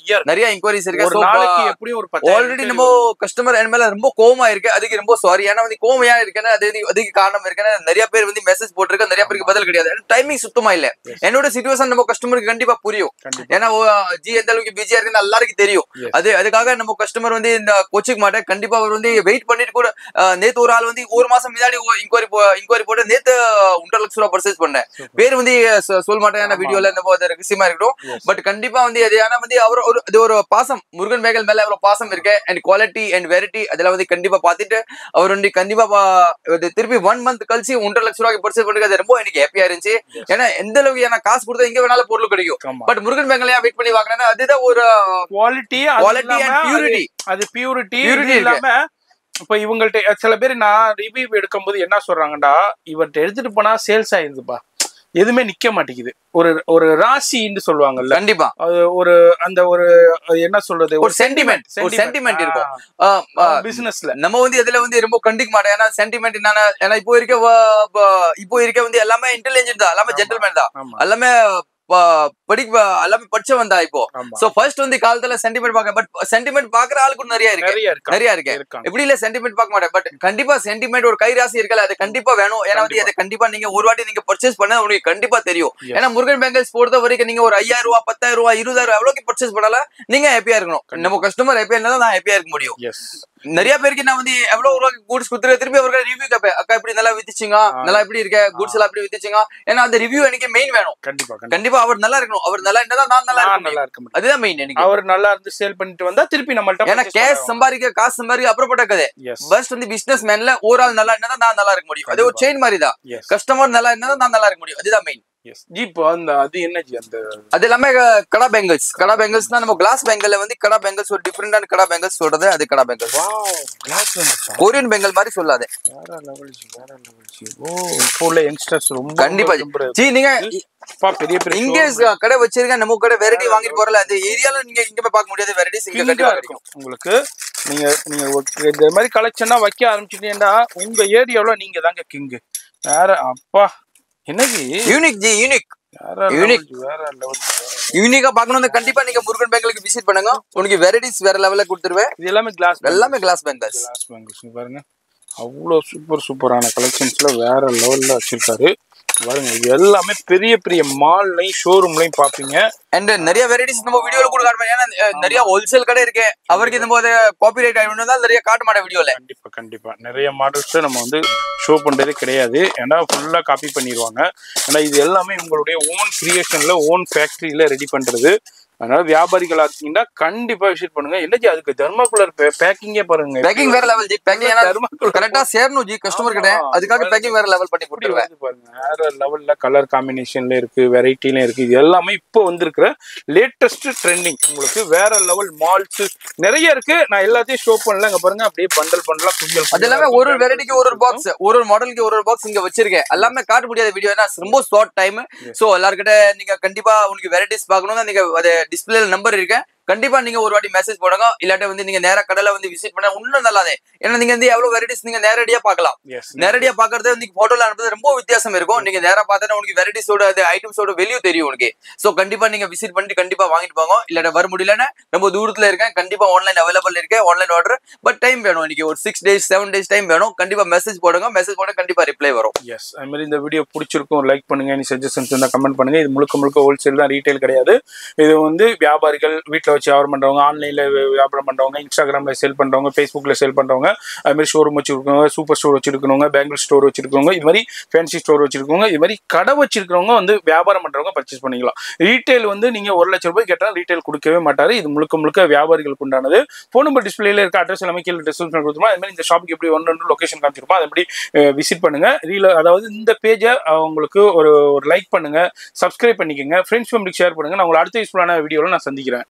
நிறைய இன்குவரிஸ் இருக்கு. ஒரு நாளைக்கு எப்படியும் ஒரு 10 ஆல்ரெடி நம்ம கஸ்டமர் என் மேல ரொம்ப கோவமா இருக்கு. அதுக்கு ரொம்ப சாரி. ஏன்னா வந்து கோவம் ஏன் இருக்குன்னா அதுக்கு காரணம் இருக்குன்னா நிறைய பேர் வந்து மெசேஜ் போட்டிருக்க, நிறைய பேருக்கு பதில் கிடையாது. டைமிங் சுத்தமா இல்ல. என்னோட சிச்சுவேஷன் நம்ம கஸ்டமருக்கு கண்டிப்பா புரியும். ஏன்னா ஜி எந்த அளவுக்கு பிஸியா இருக்குன்னு எல்லாருக்கும் தெரியும். அதுக்காக நம்ம கஸ்டமர் வந்து இந்த கோச்சிங் மாட்டேன். கண்டிப்பா அவர் வந்து வெயிட் பண்ணிட்டு கூட நேத்து ஒரு ஆள் வந்து ஒரு மாசம் முன்னாடி இன்குவரி போட்டு நேத்து 1.5 லட்சம் ரூபாய் பர்ச்சேஸ் பண்ணேன். பேர் வந்து சொல்ல மாட்டேன் வீடியோல ரகசியமா இருக்கட்டும். பட் கண்டிப்பா வந்து அது ஏன்னா வந்து அவர் ஒரு பாசம் முருகன் பேங்கல் மேல அவ்வளவு பாசம் இருக்கு. அண்ட் குவாலிட்டி அண்ட் வெரைட்டி அதெல்லாம் வந்து கண்டிப்பா பாத்துட்டு அவர் வந்து கண்டிப்பா திருப்பி 1 month கழிச்சு 1.5 லட்சம் ரூபாய்க்கு பர்ச்சேஸ் பண்றது ரொம்ப எனக்கு ஹாப்பியா இருந்துச்சு. ஏன்னா எந்த அளவுக்கு ஏன்னா காசு கொடுத்தா எங்க வேணாலும் பொருள் கிடைக்கும். பட் முருகன் பேங்கல் வெயிட் பண்ணி வாங்கினா அதுதான் ஒரு குவாலிட்டி அண்ட் பியூரிட்டி. அது பியூரிட்டி இல்லாம இப்ப இவங்கள்ட்ட சில பேர் நான் ரிவ்யூ எடுக்கும்போது என்ன சொல்றாங்கடா, இவர்கிட்ட எடுத்துட்டு போனா சேல்ஸ் ஆயிருதுப்பா, எதுவுமே நிக்க மாட்டேங்குது. ஒரு ராசின்னு சொல்லுவாங்கல்ல, கண்டிப்பா அது ஒரு அந்த ஒரு என்ன சொல்றது, ஒரு சென்டிமெண்ட் இருக்கும் பிசினஸ்ல. நம்ம வந்து இதுல வந்து ரொம்ப கண்டிக்க மாட்டோம். ஏன்னா சென்டிமெண்ட் என்னன்னா, ஏன்னா இப்போ இருக்க வந்து எல்லாமே இன்டெலிஜென்ட் தான், எல்லாமே ஜென்டில்மேன் தான், எல்லாமே எல்லாமே படிச்சவன் தான் இப்போ. சோ ஃபர்ஸ்ட் வந்து காலத்துல சென்டிமெண்ட் பாக்க, பட் சென்டிமெண்ட் பாக்குற ஆளுக்கு நிறைய இருக்கு. எப்படி இல்ல சென்டிமெண்ட் பார்க்க மாட்டேன். பட் கண்டிப்பா சென்டிமெண்ட் ஒரு கைராசி இருக்கல, அது கண்டிப்பா வேணும். ஏன்னா வந்து அதை கண்டிப்பா நீங்க ஒரு வாட்டி நீங்க பர்ச்சேஸ் பண்ண உங்களுக்கு கண்டிப்பா தெரியும். ஏன்னா முருகன் பேங்கல்ஸ் பொறுத்த வரைக்கும் நீங்க ஒரு 5000 ரூபாய் 10000 ரூபாய் 20000 எவ்வளவுக்கு பர்ச்சேஸ் பண்ணாலும் நீங்க ஹாப்பியா இருக்கணும். நம்ம கஸ்டமர் ஹாப்பியா இருந்தா நான் ஹாப்பியா இருக்க முடியும். நிறைய பேருக்கு நான் வந்து எவ்வளவு ரூபாய்க்கு கூட்ஸ் குடுத்துரு திருப்பி அவர்கள் ரிவ்யூ கேட்பேன். அக்கா இப்படி நல்லா வித்துச்சுங்க, நல்லா எப்படி இருக்க, கூட்ஸ் எல்லாம் எப்படி வித்துச்சுங்க. ஏன்னா அந்த ரிவ்யூ எனக்கு மெயின் வேணும். கண்டிப்பா அவர் நல்லா இருக்கணும். அவர் நல்லா இருந்தா நான் நல்லா இருக்கணும். அதுதான் மெயின். எனக்கு அவர் நல்லா இருந்து சேல் பண்ணிட்டு வந்தா திருப்பி நம்மள்ட்ட, ஏன்னா காசு சம்பாதிக்க அப்புறப்பட்ட கதை. ஃபர்ஸ்ட் வந்து பிசினஸ் மேன்ல ஒரு ஆள் நல்லா இருந்தா நான் நல்லா இருக்க முடியும். அது ஒரு செயின் மாதிரி தான். கஸ்டமர் நல்லா இருந்தா நான் நல்லா இருக்க முடியும். அதுதான் மெயின். அது என்ன அது எல்லாமே கடா பேங்கிள்ஸ் தான். நம்ம கிளாஸ் பேங்கிள்ல வந்து கடா பேங்கிள்ஸ் ஒரு டிஃபரெண்டான கடா பேங்கிள்ஸ் சொல்றது. அது கடா பேங்கிள்ஸ் கொரியன் பேங்கிள் மாதிரி சொல்லாது. கண்டிப்பா ஜி நீங்க இங்க கடை வச்சிருக்க, நம்ம கடை வெரைட்டி வாங்கிட்டு போறல, அந்த ஏரியால நீங்க இங்க போய் பார்க்க முடியாது. வெரைட்டிஸ் இங்க கண்டிப்பா இருக்கும் உங்களுக்கு. நீங்க இந்த மாதிரி கலெக்ஷனா வைக்க ஆரம்பிச்சிட்டீங்கன்னா உங்க ஏரியாவுல நீங்க தாங்க கிங். வேற அப்பா என்னது யூனிக் ஜி, யூனிக் வேற யூனிக் வேற லெவல். யூனிக்கா பார்க்கணும் கண்டிப்பா நீங்க முருகன் பேங்கிளுக்கு விசிட் பண்ணுங்க. உங்களுக்கு வெரைட்டிஸ் வேற லெவல்ல கொடுத்துருவேன். இது எல்லாமே கிளாஸ் எல்லாமே கிளாஸ் பேங்கிள்ஸ். கிளாஸ் பேங்கிள்ஸ் பாருங்க, அவ்வளோ சூப்பரான கலெக்ஷன்ஸ்ல வேற லெவல்ல வச்சிருக்காரு பாருங்க. இது எல்லாமே பெரிய பெரிய மால்லையும் ஷோரூம்லையும் பாப்பீங்க. அண்ட் நிறைய வெரைட்டிஸ் நம்ம வீடியோல கூட காட்டுவோம். ஏன்னா நிறைய ஹோல்சேல் கடை இருக்கு. அவருக்கு இந்த போது காப்பிரைட் ஆயிடும்னா நிறைய காட்ட மாட்டேன் வீடியோல. கண்டிப்பா நிறைய மாடல்ஸ் நம்ம வந்து ஷோ பண்றதே கிடையாது. ஏன்னா ஃபுல்லா காப்பி பண்ணிடுவாங்க. ஏன்னா இது எல்லாமே உங்களுடைய ஓன் கிரியேஷன்ல ஓன் ஃபேக்டரியில ரெடி பண்றது. அதனால வியாபாரிகளா இருக்கீங்கன்னா கண்டிப்பா விசிட் பண்ணுங்க. என்னஜி அதுக்கு தெர்மாகுலர் பேக்கிங்கே பாருங்க. பேக்கிங் வேற லெவல் ஜி. பேக்கிங் கரெக்டா சேரணும் ஜி கஸ்டமர் கிட்ட. அதுக்காக பேக்கிங் வேற லெவல் பண்ணி கொடுத்துருவேன் பாருங்க. வேற லெவல்ல கலர் காம்பினேஷன்ல இருக்கு, வெரைட்டில இருக்கு. இது எல்லாமே இப்போ வந்திருக்கிற லேட்டஸ்ட் ட்ரெண்டிங். உங்களுக்கு வேற லெவல் மால்ஸ் நிறைய இருக்கு. நான் எல்லாத்தையும் ஷோ பண்ணல. இங்க பாருங்க அப்படியே பண்டலா குவியல். அது எல்லாமே ஒரு வெரைட்டிக்கு ஒரு பாக்ஸ், ஒரு மாடலுக்கு ஒரு பாக்ஸ் இங்க வச்சிருக்கேன். எல்லாமே காட்ட முடியாத வீடியோ. ஏன்னா ரொம்ப ஷார்ட் டைம். சோ எல்லார்கிட்ட நீங்க கண்டிப்பா உங்களுக்கு வெரைட்டிஸ் பார்க்கணும்னா நீங்க டிஸ்பிளேல நம்பர் இருக்கு. கண்டிப்பா நீங்க ஒரு வாட்டி மெசேஜ் போடுங்க. இல்லாட்ட வந்து நீங்க நேரா கடையில வந்து விசிட் பண்ண இன்னும் நல்லாதே. ஏன்னா நீங்க வந்து எவ்வளவு வெரைட்டிஸ் நீங்க நேரடியா பார்க்கலாம். நேரடியா பாக்குறது வந்து போட்டோல அனுப்புறது ரொம்ப வித்தியாசம் இருக்கும். நீங்க நேரா பார்த்தா உங்களுக்கு வெரைட்டிஸோட ஐட்டம்ஸோட வெளியூ தெரியும் உங்களுக்கு. சோ கண்டிப்பா நீங்க விசிட் பண்ணி கண்டிப்பா வாங்கிட்டு போங்க. இல்லாட்ட வர முடியலன்னா ரொம்ப தூரத்துல இருக்கேன், கண்டிப்பா ஆன்லைன் அவைலபிள் இருக்கு. ஆன்லைன் ஆர்டர் பட் டைம் வேணும். இன்னைக்கு ஒரு 6 days 7 days டைம் வேணும். கண்டிப்பா மெசேஜ் போடுங்க. மெசேஜ் போட கண்டிப்பா ரிப்ளை வரும். எஸ், அது மாதிரி இந்த வீடியோ பிடிச்சிருக்கும் லைக் பண்ணுங்க. நீ சஜஷன்ஸ் இருந்தா கமெண்ட் பண்ணுங்க. இது முழுக்க ஹோல்சேல் தான், ரீட்டைல் கிடையாது. இது வந்து வியாபாரிகள் வீட்டில் வச்சு வியாபாரம் பண்றவங்க, ஆன்லைன்ல வியாபாரம் பண்றவங்க, இன்ஸ்டாகிராம்ல சேல் பண்றவங்க, ஃபேஸ்புக்ல சேல் பண்றவங்க, அது மாதிரி ஷோரூம் வச்சிருக்கவங்க, சூப்பர் ஸ்டோர் வச்சிருக்கவங்க, பேங்கிள் ஸ்டோர் வச்சிருக்கவங்க, இது மாதிரி ஃபேன்சி ஸ்டோர் வச்சிருக்கவங்க, இது மாதிரி கடை வச்சிருக்கவங்க வந்து வியாபாரம் பண்றவங்க பர்ச்சேஸ் பண்ணிக்கலாம். ரீட்டைல் வந்து நீங்க 1,00,000 ரூபாய் கேட்டால் ரீட்டைல் கொடுக்கவே மாட்டாரு. இது முழுக்க வியாபாரிகளுக்கு உண்டானது. போன் நம்பர் டிஸ்பிளேல இருக்க அட்ரஸ் எல்லாமே கீழே டிஸ்கிரிப்ஷன் கொடுத்துருமா. அது மாதிரி இந்த ஷாப்புக்கு எப்படி ஒன்று லொகேஷன் காமிச்சிருப்போம். அது எப்படி விசிட் பண்ணுங்க. அதாவது இந்த பேஜை உங்களுக்கு ஒரு லைக் பண்ணுங்க, சப்ஸ்கிரைப் பண்ணிக்கோங்க, ஃப்ரெண்ட்ஸ் ஃபேமிலிக்கு ஷேர் பண்ணுங்க. நான் உங்களை அடுத்த யூஸ்ஃபுல்லான வீடியோவில் நான் சந்திக்கிறேன்.